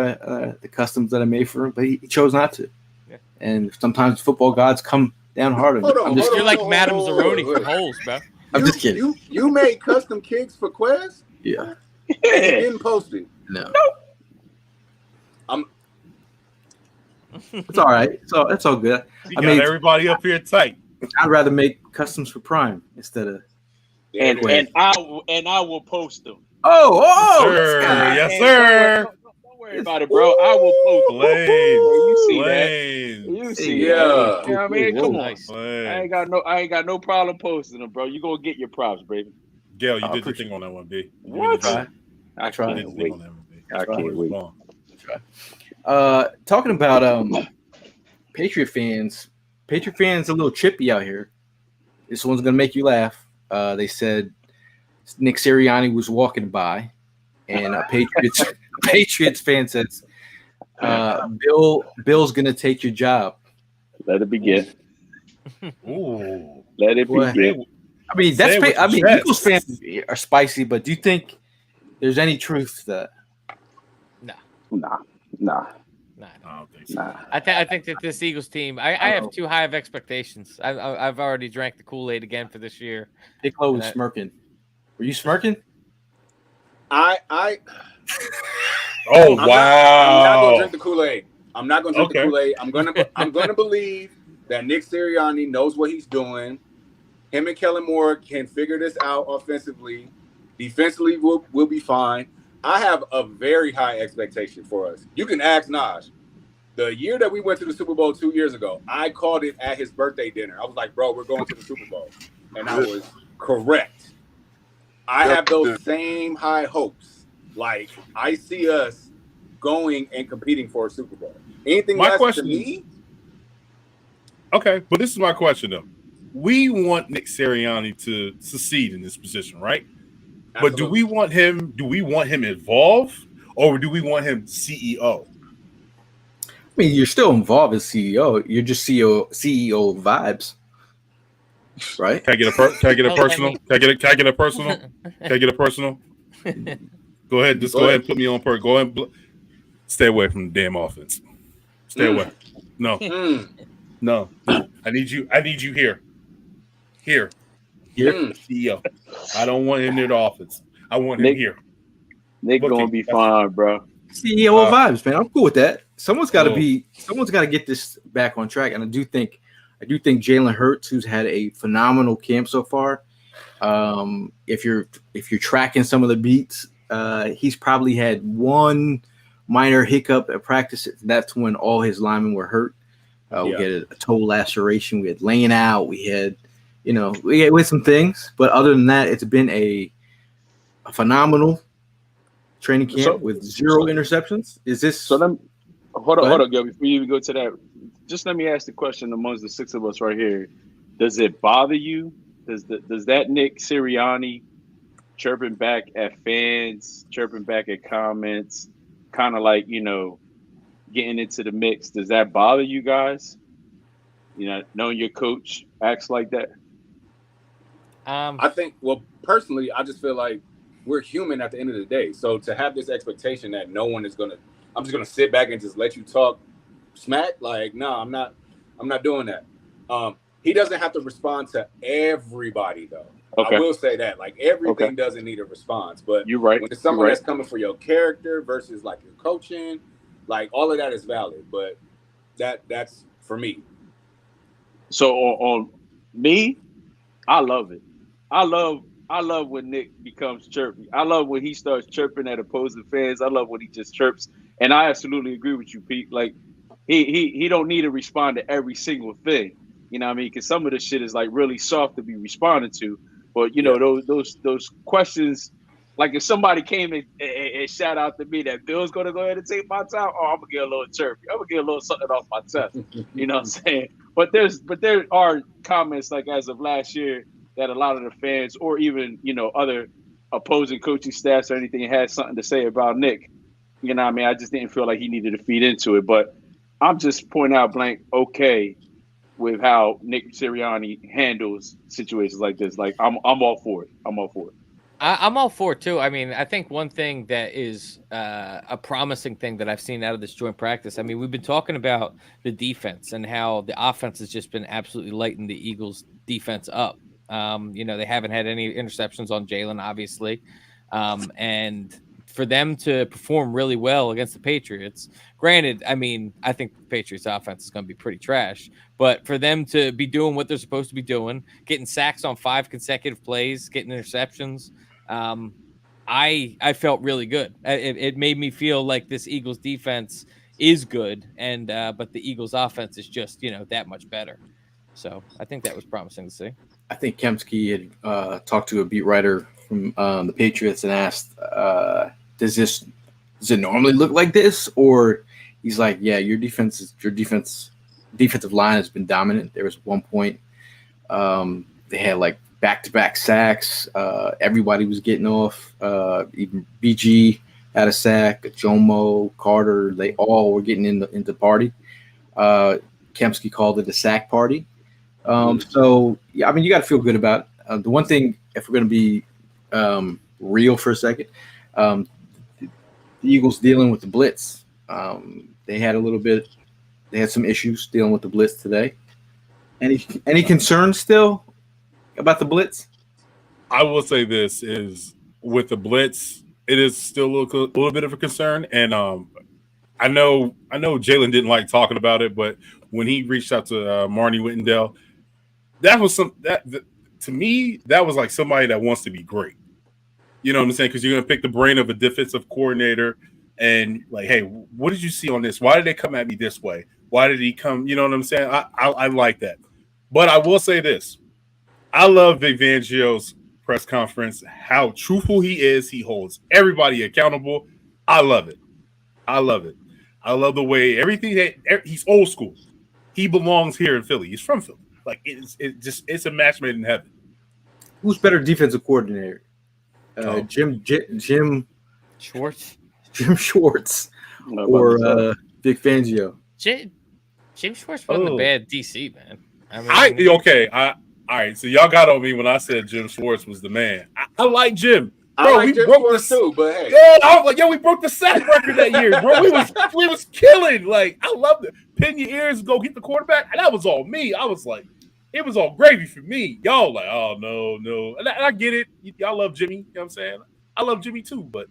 the customs that I made for him, but he chose not to. Yeah. And sometimes football gods come down hard on you. You're like Madame Zeroni for holes, bro. I'm just kidding. You made custom kicks for Quez? Yeah. You didn't post it. No. It's all right. So it's all good. You got everybody up here tight. I'd rather make customs for Prime instead of. And I will post them. Oh, yes, sir. Don't worry about it, bro. I will post them. You see Blaine. that? You see Yeah. that? You know what I mean? Come on. Nice. I ain't got no problem posting them, bro. You gonna get your props, baby. Gail, you did the thing on that one, B. What? I tried. can't wait. I can't wait. Talking about Patriot fans a little chippy out here. This one's gonna make you laugh. They said Nick Sirianni was walking by, and a Patriots fan says, Bill's gonna take your job. Let it begin. Ooh. Let it begin. I mean, Eagles fans are spicy, but do you think there's any truth to that? Nah. I don't think so. I think that this Eagles team, I have too high of expectations. I've already drank the Kool-Aid again for this year. Piccolo was smirking. Were you smirking? I Oh, I'm wow. not gonna drink the Kool-Aid. I'm not gonna drink the Kool-Aid. I'm gonna believe that Nick Sirianni knows what he's doing. Him and Kellen Moore can figure this out offensively. Defensively, we'll be fine. I have a very high expectation for us. You can ask Naj. The year that we went to the Super Bowl 2 years ago, I called it at his birthday dinner. I was like, bro, we're going to the Super Bowl. And I was correct. I have those same high hopes. Like, I see us going and competing for a Super Bowl. Anything less to me? Okay, but this is my question, though. We want Nick Sirianni to succeed in this position, right? Absolutely. But do we want him involved, or do we want him CEO? I mean, you're still involved as CEO. You're just CEO vibes, right? Can I get a personal? Can I get a personal? Can I get a personal? Go ahead. Just go ahead and put me on per. Go ahead. Stay away from the damn offense. Stay away. No. No. I need you here. Here. CEO. I don't want him near the offense. I want him here. Nick gonna be fine, bro. CEO vibes, man. I'm cool with that. Someone's got to get this back on track, and I do think Jalen Hurts, who's had a phenomenal camp so far. If you're tracking some of the beats, he's probably had one minor hiccup at practice. That's when all his linemen were hurt. We had a toe laceration. We had laying out. We had some things, but other than that, it's been a phenomenal training camp with zero interceptions. Is this so? Hold on, Gil. Before you even go to that, just let me ask the question amongst the six of us right here: does it bother you? Does that Nick Sirianni chirping back at fans, chirping back at comments, kind of like getting into the mix? Does that bother you guys? Knowing your coach acts like that. I think, personally, I just feel like we're human at the end of the day. So to have this expectation that no one is I'm just gonna sit back and just let you talk smack, like, no, I'm not doing that. He doesn't have to respond to everybody, though. Okay. I will say that, like, everything doesn't need a response, but you're right. When it's someone that's coming for your character versus like your coaching, like, all of that is valid. But that's for me. So on me, I love it. I love when Nick becomes chirpy. I love when he starts chirping at opposing fans. I love when he just chirps. And I absolutely agree with you, Pete. Like, he don't need to respond to every single thing. You know what I mean? Because some of the shit is like really soft to be responded to. But those questions, like if somebody came and shout out to me that Bill's gonna go ahead and take my time, I'm gonna get a little chirpy. I'm gonna get a little something off my chest. You know what I'm saying? But there are comments like as of last year that a lot of the fans or even other opposing coaching staffs or anything had something to say about Nick. You know what I mean? I just didn't feel like he needed to feed into it. But I'm just pointing out blank okay with how Nick Sirianni handles situations like this. Like I'm all for it. I'm all for it. I'm all for it too. I mean, I think one thing that is a promising thing that I've seen out of this joint practice. I mean, we've been talking about the defense and how the offense has just been absolutely lighting the Eagles' defense up. They haven't had any interceptions on Jalen, obviously, and for them to perform really well against the Patriots, granted, I mean, I think the Patriots offense is going to be pretty trash, but for them to be doing what they're supposed to be doing, getting sacks on 5 consecutive plays, getting interceptions, I felt really good. It made me feel like this Eagles defense is good, and but the Eagles offense is just, that much better. So I think that was promising to see. I think Kemsky had talked to a beat writer from the Patriots and asked, does it normally look like this? Or he's like, yeah, your defensive line has been dominant. There was one point they had like back-to-back sacks. Everybody was getting off. Even BG had a sack. Jomo, Carter, they all were getting into the party. Kemsky called it a sack party. So, yeah, I mean, you got to feel good about it. The one thing, if we're going to be real for a second, the Eagles dealing with the blitz. They had some issues dealing with the blitz today. Any concerns still about the blitz? I will say this is with the blitz, it is still a little bit of a concern. And I know Jalen didn't like talking about it, but when he reached out to Marnie Whittendale, that was to me, that was like somebody that wants to be great. You know what I'm saying? Because you're going to pick the brain of a defensive coordinator and like, hey, what did you see on this? Why did they come at me this way? Why did he come? You know what I'm saying? I like that. But I will say this. I love Vic Fangio's press conference, how truthful he is. He holds everybody accountable. I love it. I love the way he's old school. He belongs here in Philly. He's from Philly. Like it's a match made in heaven. Who's better defensive coordinator? Jim Schwartz. Jim Schwartz or Vic Fangio? Jim Schwartz wasn't a bad DC, man. I mean, all right. So y'all got on me when I said Jim Schwartz was the man. I like Jim. Bro, we broke this too, but hey. I was like, we broke the sack record that year, bro. We was killing. Like, I loved it. Pin your ears, go get the quarterback. And that was all me. I was like, it was all gravy for me. Y'all like, oh, no. And I get it. Y'all love Jimmy. You know what I'm saying? I love Jimmy too, but,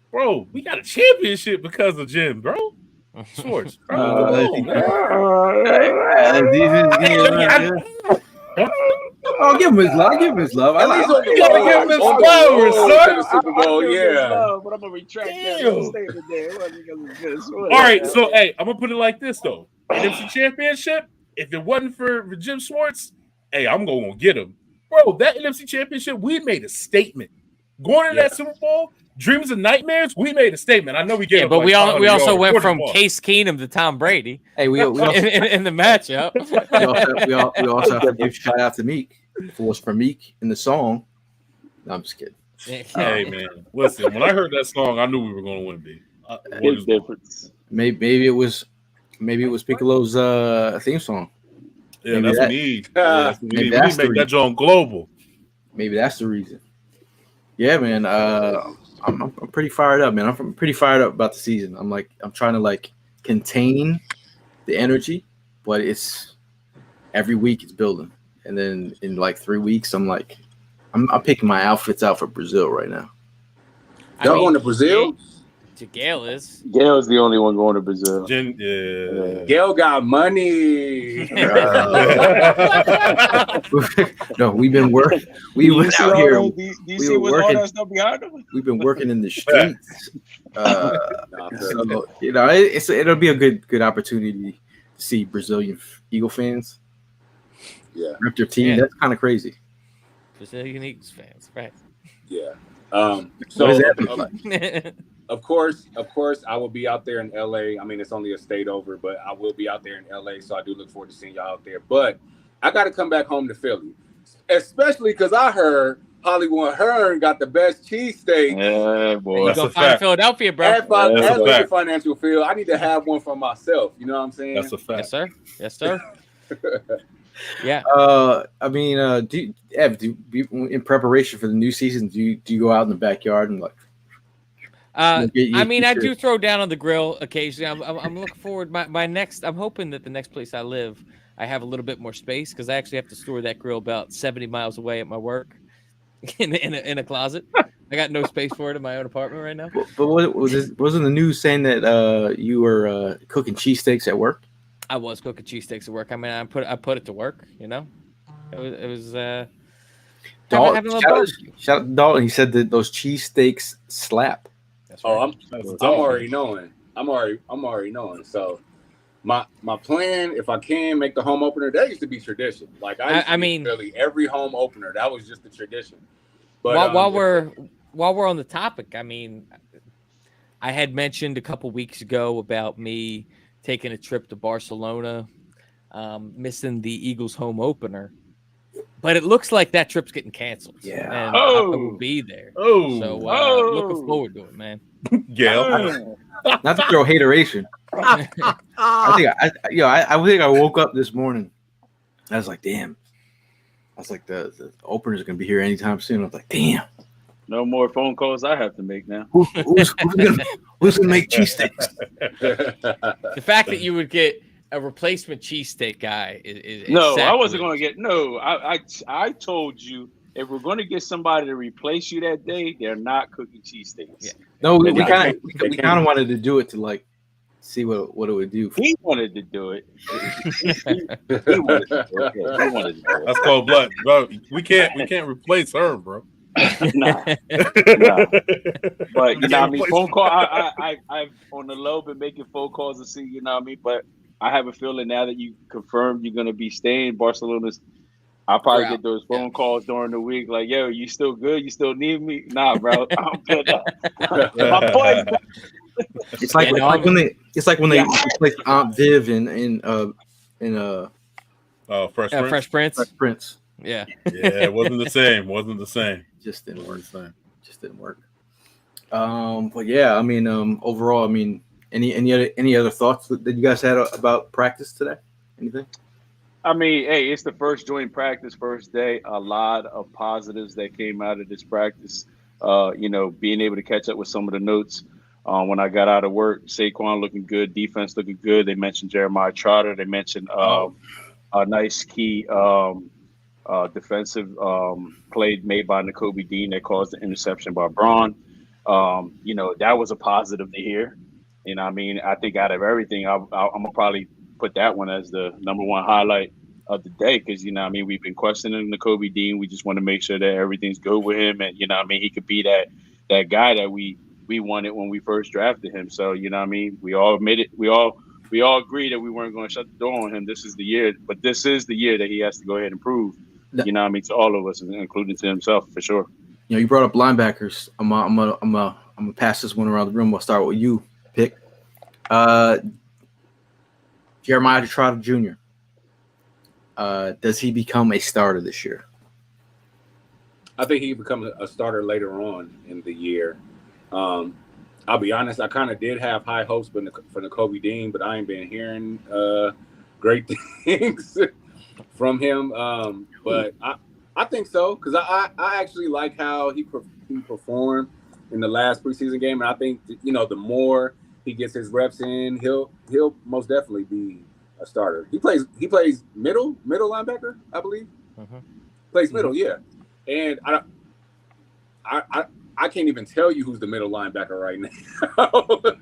bro, we got a championship because of Jim, bro. Schwartz. I'll give him his love. At least you gotta give him his flowers, son. Super Bowl, yeah. But I'm gonna retract that statement there. It wasn't because of this. All right, so hey, I'm gonna put it like this though: NFC Championship. If it wasn't for Jim Schwartz, hey, I'm gonna get him, bro. That NFC Championship, we made a statement. Going to that Super Bowl, dreams and nightmares. We made a statement. I know we get, but we also went from Case Keenum to Tom Brady. Hey, we also, in the matchup. we also have to give shout out to Meek. If it was for Meek in the song, no, I'm just kidding. Hey man, listen. When I heard that song, I knew we were going to win. B. Big difference. Maybe it was Piccolo's theme song. Yeah, that's what we need. We need to make that Jawn global. Maybe that's the reason. Yeah, man. I'm pretty fired up, man. I'm pretty fired up about the season. I'm trying to contain the energy, but it's every week it's building. And then in 3 weeks, I'm picking my outfits out for Brazil right now. Y'all going to Brazil? Gail is. Gail's the only one going to Brazil. Gail got money. No, we've been working. We went out here. Do you see what's all that stuff behind them? We've been working in the streets. So it'll be a good opportunity to see Brazilian Eagle fans. Yeah, rep their team. Yeah. That's kind of crazy. Brazilian Eagles fans, right? Yeah. What does that look like? Of course, I will be out there in LA. I mean, it's only a state over, but I will be out there in LA, so I do look forward to seeing y'all out there. But I got to come back home to Philly, especially because I heard Hollywood Hearn got the best cheesesteak. Yeah, boy. You gonna find Philadelphia, bro? At Financial Field, I need to have one for myself. You know what I'm saying? That's a fact. Yes, sir. Yeah. I mean, in preparation for the new season, do you go out in the backyard and I do throw down on the grill occasionally. I'm looking forward. I'm hoping that the next place I live, I have a little bit more space because I actually have to store that grill about 70 miles away at my work in a closet. I got no space for it in my own apartment right now. But wasn't the news saying that you were cooking cheesesteaks at work? I was cooking cheesesteaks at work. I mean, I put it to work. You know, it was having a little barbecue. Shout out to Dalton. He said that those cheesesteaks slap. That's right. I'm already knowing. I'm already knowing. So my plan, if I can make the home opener, that used to be tradition. Like I mean, really every home opener, that was just the tradition. But while we're on the topic, I mean, I had mentioned a couple weeks ago about me taking a trip to Barcelona, missing the Eagles home opener, but it looks like that trip's getting canceled. Yeah, and I will be there. So looking forward to it, man. Gail, not to throw hateration. I think I woke up this morning. I was like, damn. I was like, the openers are gonna be here anytime soon. I was like, damn. No more phone calls I have to make now. Who's gonna make cheesesteaks? The fact that you would get a replacement cheesesteak guy is no. sacrilege. I wasn't going to get no. I told you if we're going to get somebody to replace you that day, they're not cooking cheesesteaks. Yeah. No, we kind of wanted to do it to like see what it would do. He wanted to do it. He wanted to do it. That's cold blood, bro. We can't replace her, bro. Nah. But you know what I mean, phone call. I've on the low been making phone calls to see, you know what I mean. But I have a feeling now that you confirmed you're gonna be staying Barcelona's. I'll probably get those phone calls during the week, like, "Yo, you still good? You still need me?" Nah, bro, I'm good. My boys. It's like when they replaced Aunt Viv in Fresh Prince. Yeah, it wasn't the same. Just didn't work. But yeah, I mean, overall, I mean, any other thoughts that you guys had about practice today? Anything? I mean, hey, it's the first joint practice, first day. A lot of positives that came out of this practice. You know, being able to catch up with some of the notes when I got out of work. Saquon looking good, defense looking good. They mentioned Jeremiah Trotter. They mentioned a nice key defensive play made by Nakobe Dean that caused the interception by Braun. You know, that was a positive to hear. You know what I mean? I think out of everything, I'm going to probably put that one as the number one highlight of the day because, you know what I mean, we've been questioning Nakobe Dean. We just want to make sure that everything's good with him. And, you know what I mean, he could be that guy that we wanted when we first drafted him. So, you know what I mean, we all admitted, we all agreed that we weren't going to shut the door on him. This is the year, but this is the year that he has to go ahead and prove, you know what I mean, to all of us, including to himself, for sure. You know, you brought up linebackers. I'm gonna pass this one around the room. We'll start with you, Pick. Jeremiah Trotter Jr. Does he become a starter this year? I think he becomes a starter later on in the year. I'll be honest, I kind of did have high hopes for Nakobe Dean, but I ain't been hearing great things from him. But I think so because I actually like how he performed in the last preseason game, and I think you know the more he gets his reps in, he'll most definitely be a starter. He plays middle linebacker, I believe. Mm-hmm. Plays middle, yeah. And I can't even tell you who's the middle linebacker right now.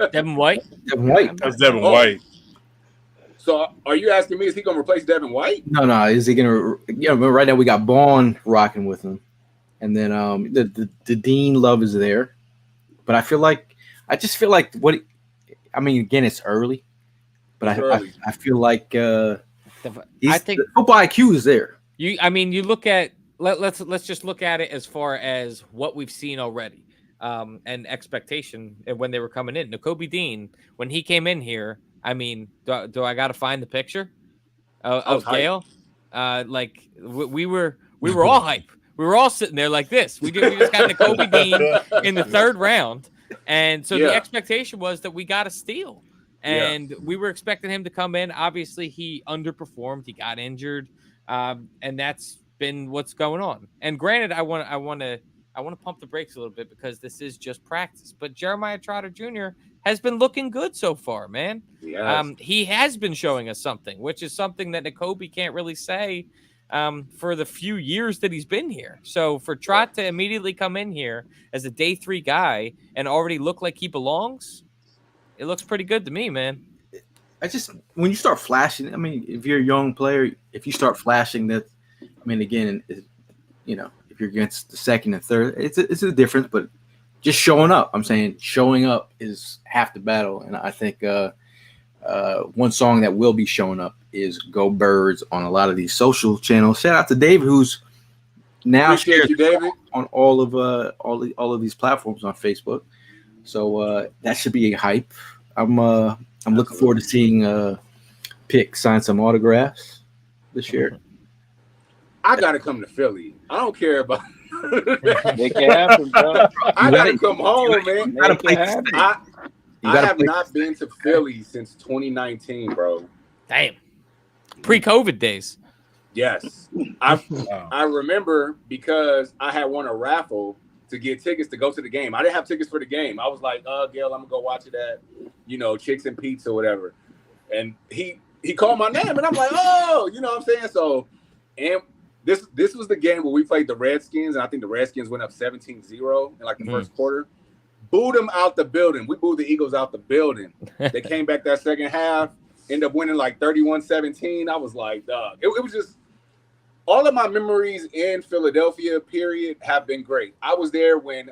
Devin White. That's Devin White. So are you asking me, is he going to replace Devin White? No. Is he going to? Yeah, but right now we got Vaughn rocking with him, and then the Dean love is there, but I just feel like what. I mean, again, it's early, but I feel like I think the football IQ is there. You look at let's just look at it as far as what we've seen already, and expectation when they were coming in. Nakobe Dean, when he came in here, I mean, do I got to find the picture of Gale? Like we were all hype. We were all sitting there like this. We just got Nakobe Dean in the third round. And so the expectation was that we got a steal, and we were expecting him to come in. Obviously, he underperformed. He got injured, and that's been what's going on. And granted, I want to pump the brakes a little bit because this is just practice. But Jeremiah Trotter Jr. has been looking good so far, man. Yes. He has been showing us something, which is something that Nakobe can't really say for the few years that he's been here. So for Trot to immediately come in here as a day 3 guy and already look like he belongs, it looks pretty good to me, man. When you start flashing, I mean, if you're a young player, if you start flashing that, I mean, again, if you're against the second and third, it's a difference, but just showing up, I'm saying showing up is half the battle. And I think one song that will be showing up is "Go Birds" on a lot of these social channels. Shout out to David, who's now shared David, on all of these platforms on Facebook. So that should be a hype. I'm looking forward to seeing Pick sign some autographs this year. I gotta come to Philly. I don't care about. Make it happen, bro. I gotta come home, man. You gotta play. I have not been to Philly since 2019, bro. Damn. Pre-COVID days. Yes. I remember because I had won a raffle to get tickets to go to the game. I didn't have tickets for the game. I was like, Gail, I'm gonna go watch it at, Chicks and Pizza or whatever. And he called my name and I'm like, oh, you know what I'm saying? So, and this was the game where we played the Redskins, and I think the Redskins went up 17-0 in like the first quarter. Booed them out the building. We booed the Eagles out the building. They came back that second half, ended up winning like 31-17. I was like, dog. It was just all of my memories in Philadelphia, period, have been great. I was there when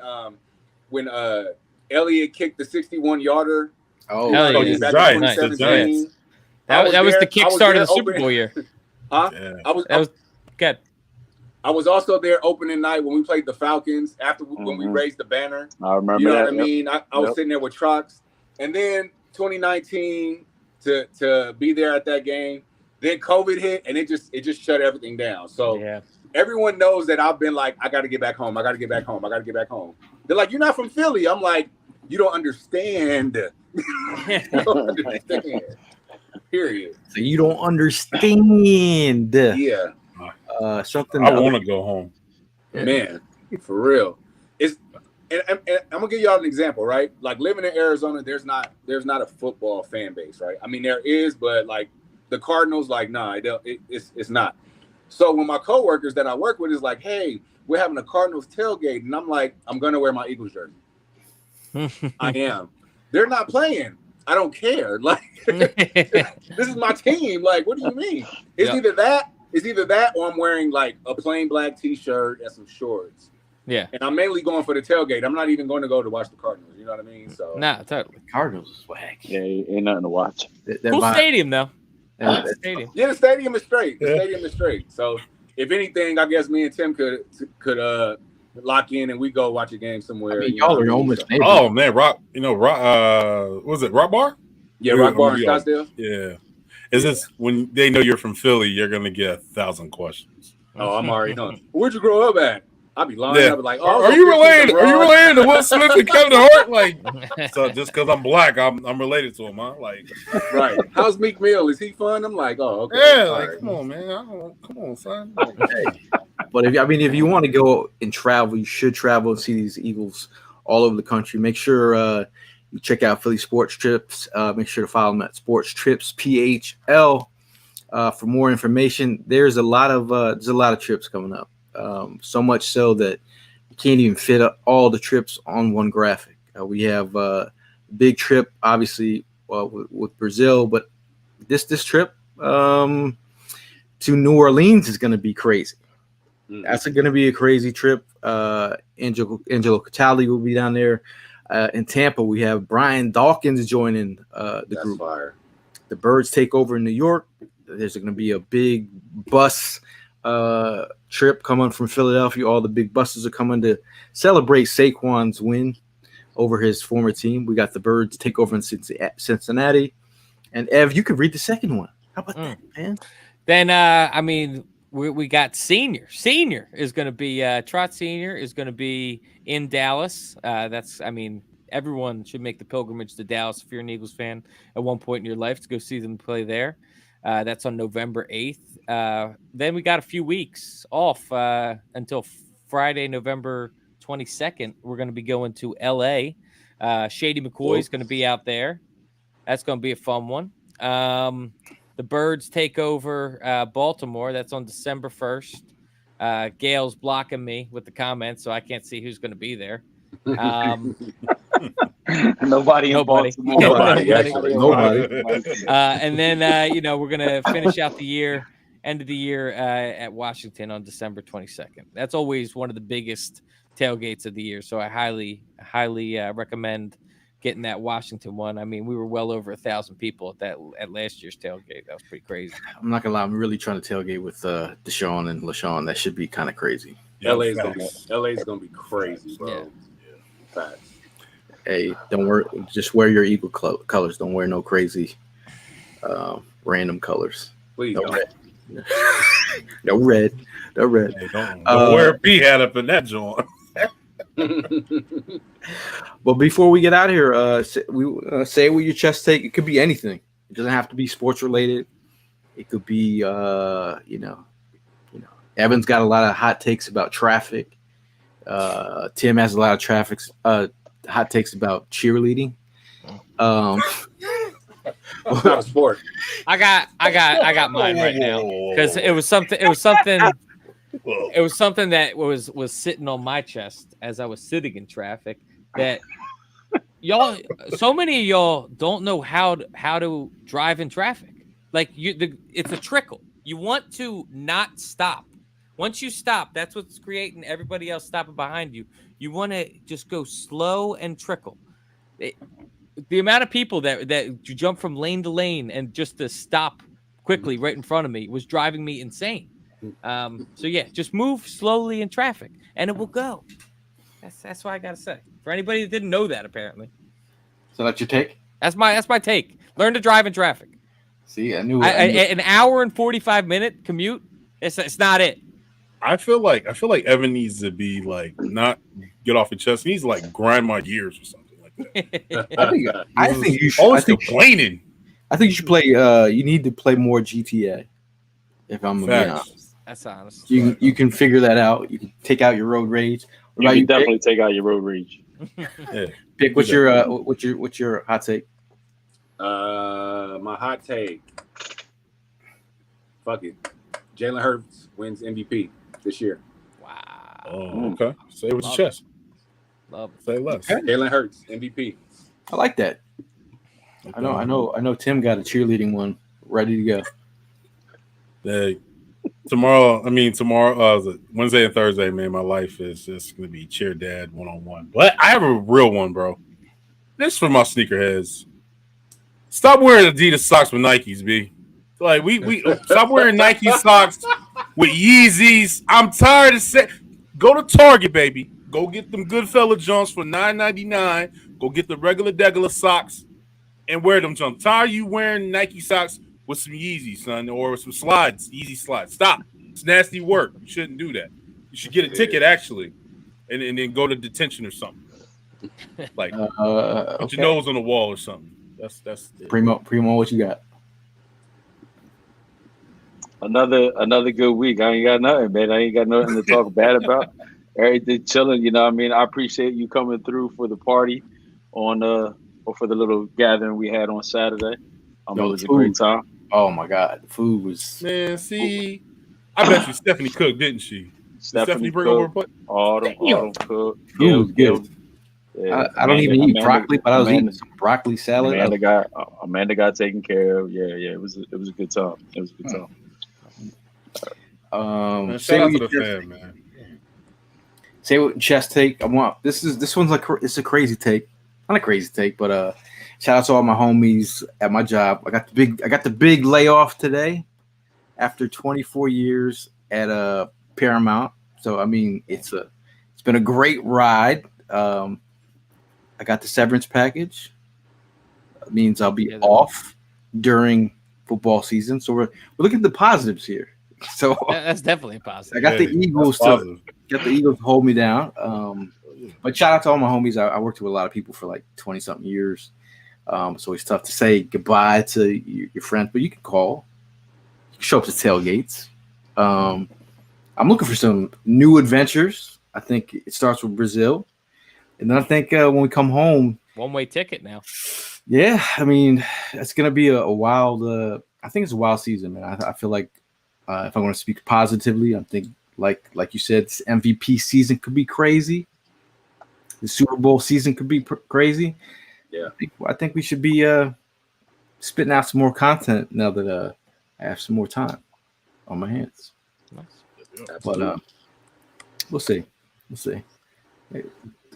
Elliott kicked the 61-yarder. Oh, back in 2017. That was the kickstart of the Super Bowl year. Huh? Yeah. Good. I was also there opening night when we played the Falcons when we raised the banner. I remember. You know what I mean? I was sitting there with trucks, and then 2019 to be there at that game. Then COVID hit, and it just shut everything down. So everyone knows that I've been like, I got to get back home. I got to get back home. I got to get back home. They're like, you're not from Philly. I'm like, you don't understand. You don't understand. Period. So you don't understand. Yeah. Something. I want to go home. Man, for real. And I'm gonna give y'all an example, right? Like living in Arizona, there's not a football fan base, right? I mean, there is, but like the Cardinals, like, nah, it's not. So when my coworkers that I work with is like, hey, we're having a Cardinals tailgate, and I'm like, I'm gonna wear my Eagles jersey. I am. They're not playing. I don't care. Like, this is my team. Like, what do you mean? It's either that or I'm wearing like a plain black t-shirt and some shorts. Yeah. And I'm mainly going for the tailgate. I'm not even going to go to watch the Cardinals. You know what I mean? So totally. Cardinals is whack. Yeah, ain't nothing to watch. Cool stadium though. Stadium. Yeah, the stadium is straight. The stadium is straight. So if anything, I guess me and Tim could lock in and we go watch a game somewhere. I mean, y'all are almost. Oh man, Rock was it Rock Bar? Yeah, Rock Bar in Scottsdale. Yeah. Is this when they know you're from Philly, you're gonna get 1,000 questions. Oh, I'm already knowing. Where'd you grow up at? I'd be lying. I'd be like, are you related? Are you related to Will Smith and Kevin Hart? Like, so just because I'm black, I'm related to him, huh? Like, right. How's Meek Mill? Is he fun? I'm like, oh, okay. Yeah, like, right. Come on, man. Come on, son. Like, but if you want to go and travel, you should travel and see these Eagles all over the country. Make sure you check out Philly Sports Trips. Make sure to follow them at Sports Trips PHL for more information. There's a lot of trips coming up. So much so that you can't even fit all the trips on one graphic. We have a big trip, obviously, with Brazil, but this trip to New Orleans is going to be crazy. That's going to be a crazy trip. Angelo Catali will be down there. In Tampa, we have Brian Dawkins joining the group. Fire. The Birds take over in New York. There's going to be a big bus trip coming from Philadelphia. All the big buses are coming to celebrate Saquon's win over his former team. We got the Birds take over in Cincinnati. And Ev, you could read the second one. How about that, man? Then, I mean, we got Senior. Senior is going to be Trot Senior is going to be in Dallas. Everyone should make the pilgrimage to Dallas if you're an Eagles fan at one point in your life to go see them play there. That's on November 8th. Then we got a few weeks off until Friday, November 22nd. We're going to be going to L.A. Shady McCoy is going to be out there. That's going to be a fun one. the Birds take over Baltimore. That's on December 1st. Gail's blocking me with the comments, so I can't see who's going to be there. Nobody in Baltimore. Nobody, actually. Nobody. And then, we're going to finish out the year, end of the year at Washington on December 22nd. That's always one of the biggest tailgates of the year. So I highly recommend getting that Washington one. I mean, we were well over 1,000 people at last year's tailgate. That was pretty crazy. I'm not gonna lie, I'm really trying to tailgate with Deshaun and LaShawn. That should be kind of crazy. LA's gonna be crazy, bro. Yeah. Facts. Hey, don't worry. Just wear your Eagle colors. Don't wear no crazy, random colors. Please No don't. red. No red. No red. Hey, don't wear a P hat up in that joint. But before we get out of here, say it with your chest take. It could be anything. It doesn't have to be sports related. It could be, Evan's got a lot of hot takes about traffic. Tim has a lot of hot takes about cheerleading. Not a sport. I got mine right now because it was something that was sitting on my chest as I was sitting in traffic that y'all, so many of y'all don't know how to drive in traffic. Like it's a trickle. You want to not stop. Once you stop, that's what's creating everybody else stopping behind you. You want to just go slow and trickle. The amount of people that you jump from lane to lane and just to stop quickly right in front of me was driving me insane. So yeah, just move slowly in traffic and it will go. That's what I gotta say. For anybody that didn't know that, apparently. So that's your take? That's my take. Learn to drive in traffic. See, I knew an hour and 45-minute commute. It's not it. I feel like Evan needs to be like not get off your chest. He needs to like grind my gears or something like that. I think you should. Always complaining. I think you should play. You need to play more GTA. If I'm gonna be honest, that's honest. You can figure that out. You can take out your road rage. You can definitely take out your road rage. Yeah. Pick what's your hot take? My hot take. Fuck it. Jalen Hurts wins MVP this year. Wow. Oh, okay. Say it with your chest. Love it. Say less. Jalen Hurts MVP. I like that. I know. Tim got a cheerleading one ready to go. Tomorrow, Wednesday and Thursday, man, my life is just going to be cheer dad one-on-one. But I have a real one, bro. This is for my sneakerheads. Stop wearing Adidas socks with Nikes, B. Like, we stop wearing Nike socks with Yeezys. I'm tired of saying, go to Target, baby. Go get them Goodfella Jones for $9.99. Go get the regular socks and wear them. I'm tired of you wearing Nike socks with some Yeezys, son, or some slides, Yeezy slides. Stop. It's nasty work. You shouldn't do that. You should get a ticket, actually, and then go to detention or something. Like, put your nose on the wall or something. That's Primo, what you got? Another good week. I ain't got nothing, man. I ain't got nothing to talk bad about. Everything chilling, you know what I mean? I appreciate you coming through for the party or for the little gathering we had on Saturday. It was a great time. Oh my God. The food was see. I bet you Stephanie cooked, didn't she? Stephanie bring over a plate? All them cooked. Food was good. Yeah, I don't even eat broccoli, but I was eating some broccoli salad. Amanda got taken care of. Yeah. It was a good time. It was a good time. Shout out to the fan, man. Say what chest take. This one's like it's a crazy take. Not a crazy take, but shout out to all my homies at my job. I got the big layoff today after 24 years at Paramount. So I mean, it's been a great ride. I got the severance package. It means I'll be off during football season. So we're looking at the positives here. So that's definitely a positive. I got the Eagles to hold me down. But shout out to all my homies. I worked with a lot of people for like 20-something years. So it's tough to say goodbye to your friends, but you can call. You can show up to tailgates. I'm looking for some new adventures. I think it starts with Brazil. And then I think when we come home, one-way ticket now. Yeah, I mean, it's going to be a wild. I think it's a wild season, man. I feel like if I want to speak positively, I think like you said, this MVP season could be crazy. The Super Bowl season could be crazy. Yeah, I think we should be spitting out some more content now that I have some more time on my hands. Nice. But we'll see. Hey,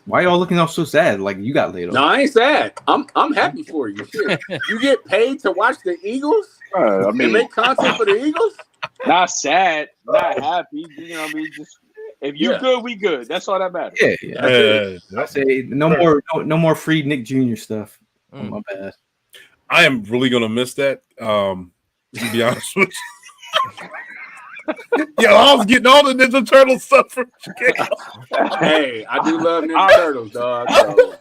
why y'all looking all so sad? Like you got laid off? no, I ain't sad. I'm happy for you. Shit. You get paid to watch the Eagles? I mean, and make content for the Eagles? not sad, not happy. You know what I mean? Just if you good, we good. That's all that matters. Yeah. I say no more free Nick Jr. stuff. Oh, my bad. I am really gonna miss that. To be honest with you. Yo, I was getting all the Ninja Turtle stuff from Chicago. Hey, I do love Ninja Turtles, dog. So,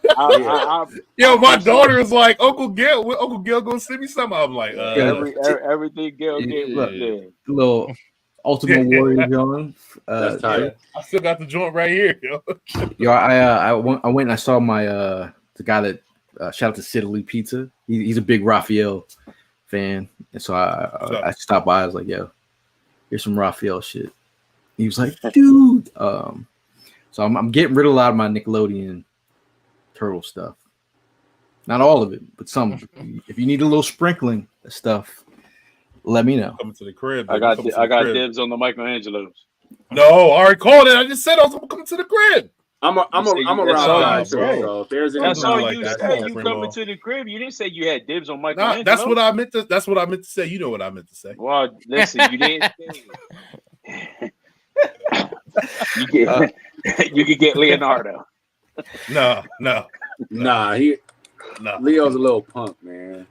Yo, my daughter is like, Uncle Gil gonna send me something. I'm like, everything Gil gave up there. Little Ultimate Warrior Jawn. That's tight. I still got the joint right here, yo. Yo, I went and I saw my the guy that shout out to Sidley Pizza. He's a big Raphael fan, and so I stopped by. I was like, yo, here's some Raphael shit. He was like, dude. So I'm getting rid of a lot of my Nickelodeon turtle stuff. Not all of it, but some. If you need a little sprinkling of stuff, let me know. Coming to the crib. I got dibs on the Michelangelos. No, I already called it. I just said I was coming to the crib. I'm around guy too. So if there's That's all like you that. said. Come You on, coming Fremont. to the crib. You didn't say you had dibs on Michael. Nah, that's what I meant to. That's what I meant to say. You know what I meant to say. Well, listen, you didn't. You could get Leonardo. No. Leo's a little punk, man.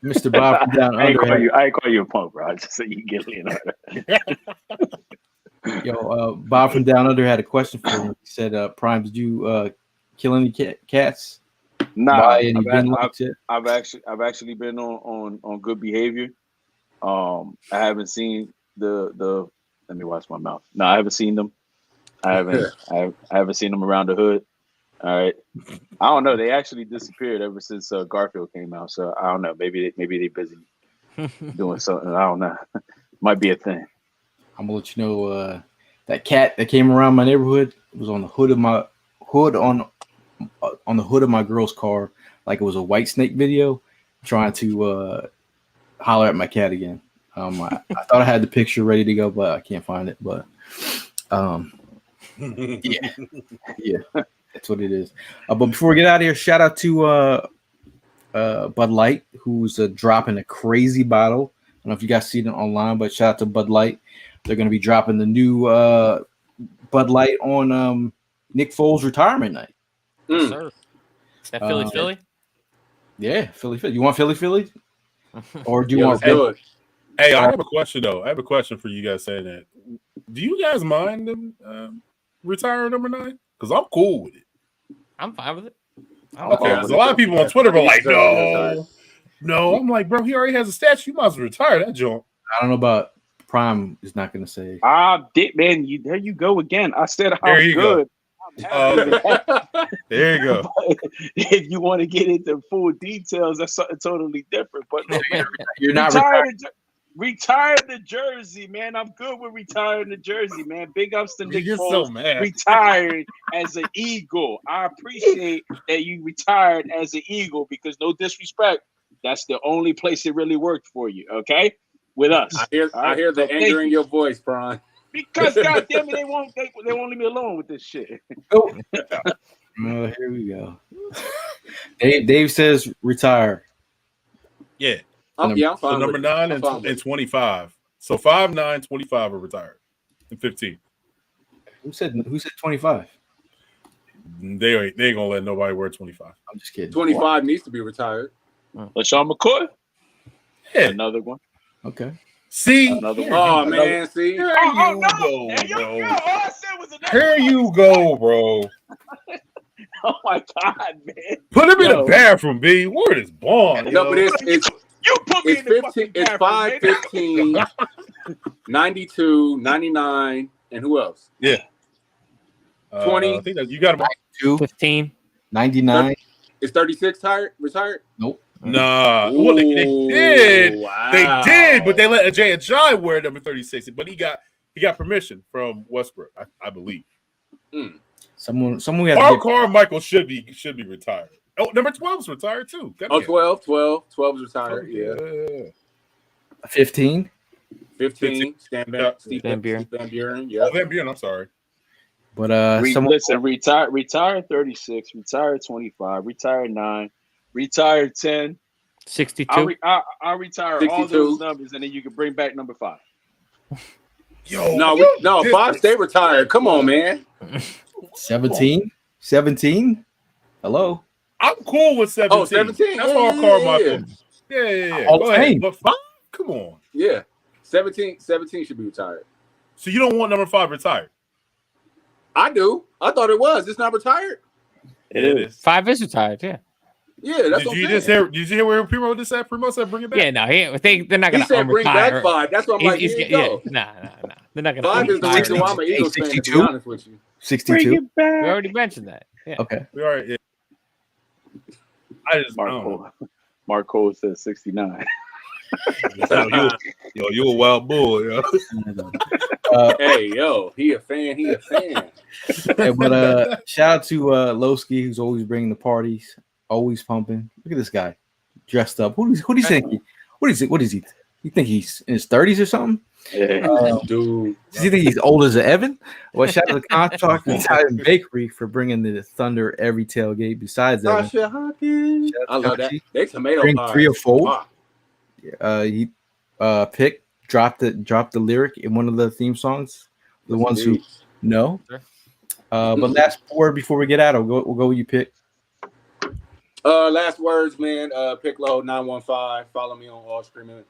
Mr. Bob from down I ain't under. call you a punk, bro. I just said you can get Leonardo. Yo, Bob from down under had a question for me. He said, "Prime, did you kill any cats? Nah, Buy any bin lights yet?" I've actually been on good behavior. I haven't seen the. Let me watch my mouth. No, I haven't seen them. I haven't seen them around the hood. All right. I don't know. They actually disappeared ever since Garfield came out. So I don't know. Maybe they're busy doing something. I don't know. Might be a thing. I'm gonna let you know that cat that came around my neighborhood was on the hood of my on the hood of my girl's car, like it was a White Snake video, trying to holler at my cat again. I thought I had the picture ready to go, but I can't find it. But yeah, that's what it is. But before we get out of here, shout out to Bud Light, who's dropping a crazy bottle. I don't know if you guys see it online, but shout out to Bud Light. They're going to be dropping the new Bud Light on Nick Foles' retirement night. Yes, sir. Is that Philly? Yeah, Philly. You want Philly? Or do you want? Hey, I have a question though. I have a question for you guys saying that. Do you guys mind them retiring number 9? Because I'm cool with it. I'm fine with it. Okay, there's a lot of people on Twitter were like, no. I'm like, bro, he already has a statue. You might as well retire that joint. I don't know about Prime. Is not going to say. Man, there you go again. I said I'm good. Go. There you go. If you want to get into full details, that's something totally different. But you're not retire the jersey, man. I'm good with retiring the jersey, man. Big ups to Nick Foles. So retired as an Eagle. I appreciate that you retired as an Eagle because no disrespect, that's the only place it really worked for you. Okay, with us. I hear the anger in your voice, Brian. Because goddamn it, they won't leave me alone with this shit. Oh, here we go. Dave says retire. Yeah. I'm fine. So number 9 and 25. So 5, 9, 25 are retired. And 15. Who said 25? They ain't gonna let nobody wear 25. I'm just kidding. 25 needs to be retired. LaShawn McCoy. Yeah. Another one. Okay. See? Another one. Oh man, see? Here you go, bro. All I said was here you go, bro. Oh my God, man. Put him in the bathroom, B. Word is born. No, but it's you put me in the 15, it's 5, 15, 92, 99, and who else? Yeah. 20. I think that you got about 2, 15, 99. Is 36 retired? Nope. Nah. Ooh, Well, they did. Wow. They did, but they let Jay and John wear number 36. But he got permission from Westbrook, I believe. Someone we have to get. Carmichael should be retired. Oh, number 12 is retired too. Oh, 12 is retired. Yeah. 15. 15. Steve Van Buren. Yeah. Oh, Van Buren. I'm sorry. But listen, retire 36, retire 25, retire 9, retire 10, 62. I'll retire 62. All those numbers, and then you can bring back number 5. Yo, no, 5 stay retired. Come on, man. 17. Hello. I'm cool with 17. Oh, 17. That's all Carmichael. Yeah. Go ahead. But 5? Come on. Yeah. 17 should be retired. So you don't want number 5 retired? I do. I thought it was. It's not retired. It is. 5 is retired. Yeah. Yeah, that's what I'm saying. Did you hear where Primo just said? Primo said bring it back. Yeah, no, they're not going to. He said bring back 5. That's what I'm like. Yeah, nah. They're not going to. 5 is the reason why I'm an Eagles fan. To be honest with you. 62. We already mentioned that. Yeah. Okay. We already. Yeah. I just Mark Cole says 69. You a wild bull, yo. Hey, yo, he a fan. Hey, but shout out to Lowski, who's always bringing the parties, always pumping. Look at this guy, dressed up. Who do you think? What is he? You think he's in his 30s or something? Yeah. Dude. Does he think he's old as Evan? Well, shout out to Contract Italian Bakery for bringing the Thunder every tailgate. Besides Evan, Tasha Hawkins. I love that. They tomato drink pies. 3 or 4. Wow. He dropped the lyric in one of the theme songs. The ones who know. But last word before we get out, we'll go with you, Pick. Last words, man. Piccolo 915. Follow me on all streaming.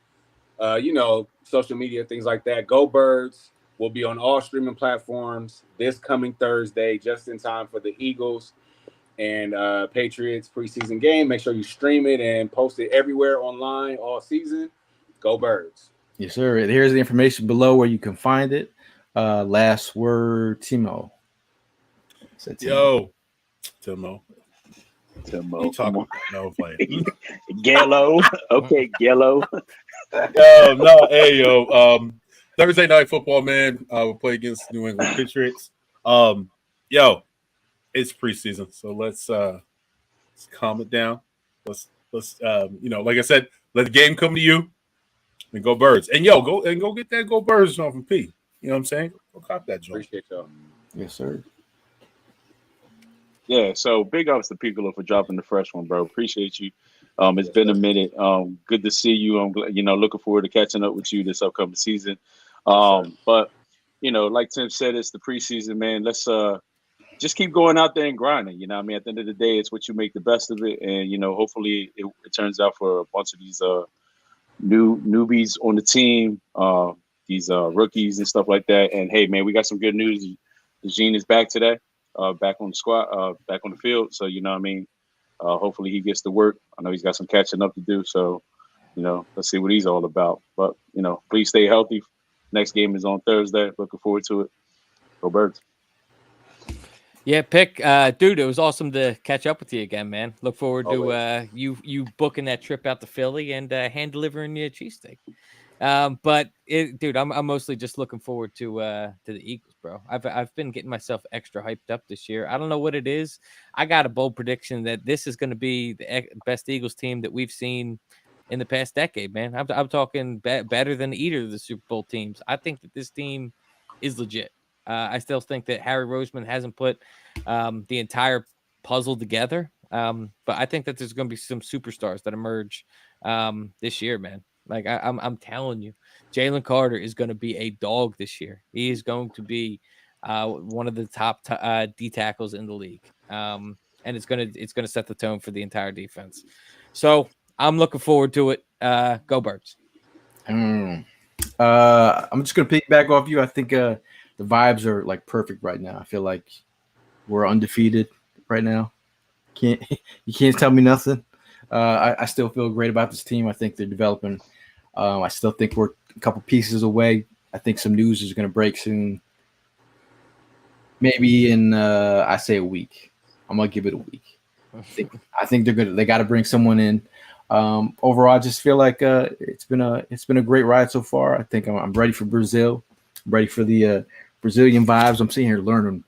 Social media, things like that. Go Birds will be on all streaming platforms this coming Thursday, just in time for the Eagles and Patriots preseason game. Make sure you stream it and post it everywhere online all season. Go Birds. Yes, sir. Here's the information below where you can find it. Last word, Timo. Yo, Timo. Gallo. Okay, Gallo. Thursday night football, man. We'll play against New England Patriots. It's preseason, so let's calm it down. Let's like I said, let the game come to you, and go Birds. And go get that Go Birds off from P. You know what I'm saying? Go cop that joint. Appreciate y'all. Yes, sir. Yeah, so big ups to Piccolo for dropping the fresh one, bro. Appreciate you. It's been a minute. Good to see you. I'm looking forward to catching up with you this upcoming season. But like Tim said, it's the preseason, man. Let's just keep going out there and grinding. At the end of the day, it's what you make the best of it, and hopefully it turns out for a bunch of these newbies on the team, these rookies and stuff like that. And hey, man, we got some good news. Jawn is back today. Back on the squad, back on the field. So, hopefully he gets to work. I know he's got some catching up to do. So, let's see what he's all about. But, please stay healthy. Next game is on Thursday. Looking forward to it. Go Birds. Yeah, Pick. Dude, it was awesome to catch up with you again, man. Look forward to you booking that trip out to Philly and hand delivering you a cheesesteak. Dude, I'm mostly just looking forward to the Eagles, bro. I've been getting myself extra hyped up this year. I don't know what it is. I got a bold prediction that this is going to be the best Eagles team that we've seen in the past decade, man. I'm talking better than either of the Super Bowl teams. I think that this team is legit. I still think that Harry Roseman hasn't put the entire puzzle together. But I think that there's going to be some superstars that emerge this year, man. Like I'm telling you, Jalen Carter is going to be a dog this year. He is going to be one of the top D tackles in the league, and it's gonna set the tone for the entire defense. So I'm looking forward to it. Go Birds! I'm just gonna piggyback off you. I think the vibes are like perfect right now. I feel like we're undefeated right now. You can't tell me nothing. I still feel great about this team. I think they're developing. I still think we're a couple pieces away. I think some news is going to break soon. Maybe in, I say a week. I'm going to give it a week. I think they're good. They got to bring someone in. Overall, I just feel like it's been a great ride so far. I think I'm ready for Brazil. I'm ready for the Brazilian vibes. I'm sitting here learning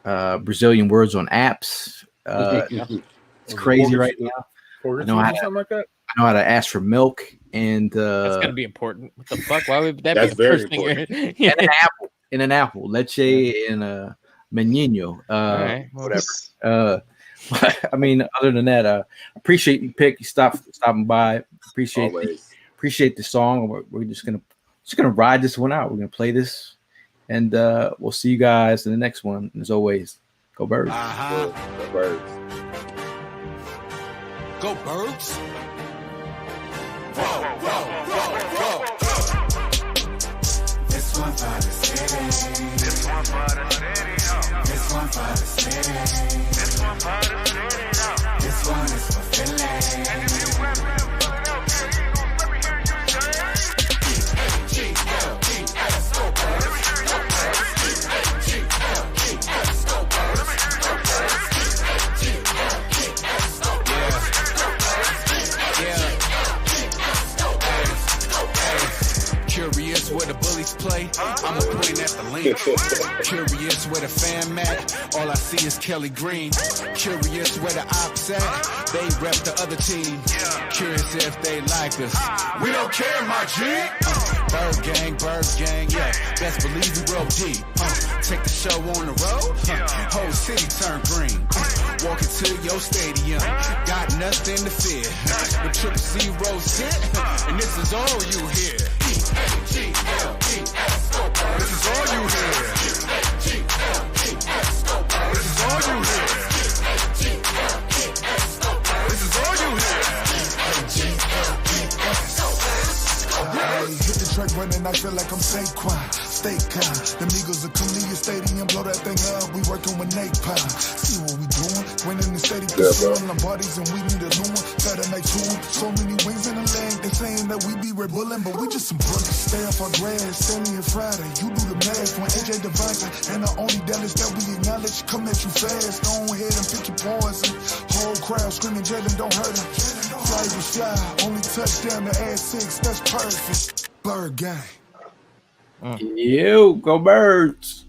Brazilian words on apps. It's crazy right now. I know how to ask for milk, and That's gonna be important. What the fuck? Why would that That's be the very first thing? important. Yeah. and an apple, leche, and menino, right. Well, whatever. I mean, other than that, appreciate you stopping by. Appreciate the song. We're just gonna ride this one out. We're gonna play this, and we'll see you guys in the next one. And as always, go Birds. Go Birds. Go Birds. Whoa, whoa, whoa, whoa. This one for the city. This one for the city. This one for the city. This one for the city. This one is for Philly. And if you rap Philadelphia, you gon' let me hear you say G-L-E-S, go Birds. G-L-E-S, go Birds. G-L-E-S, go Birds. Curious where the bullies play, I'ma point at the link. Curious where the fan at, all I see is Kelly Green. Curious where the ops at, they rep the other team. Curious if they like us, we don't care, my G. Bird gang, yeah, best believe we roll deep. Take the show on the road, whole city turn green. Walk into your stadium, got nothing to fear. The triple zeros hit, and this is all you hear. G-L-E-S, go Birds. This is all you hear. G-L-E-S, go Birds. This is all you hear. G-L-E-S, go Birds. This is all you hear. G-L-E-S, go Birds. Hit the track running, I feel like I'm Saquon. Stay calm. Them Eagles will come to your stadium, blow that thing up. We working with napalm. See what we doing? Winning the steady pursuing them bodies, and we need a new one. Saturday night tune. So many wings in the leg. They saying that we be Red Bullin', but we just some bullets. Stay off our grass. Sunday and Friday. You do the math when AJ devising. And the only Dallas that we acknowledge come at you fast. Go ahead and pick your poison. Whole crowd screaming, Jalen, don't hurt him. Fly was fly. Only touchdown to add 6. That's perfect. Bird gang. You go Birds.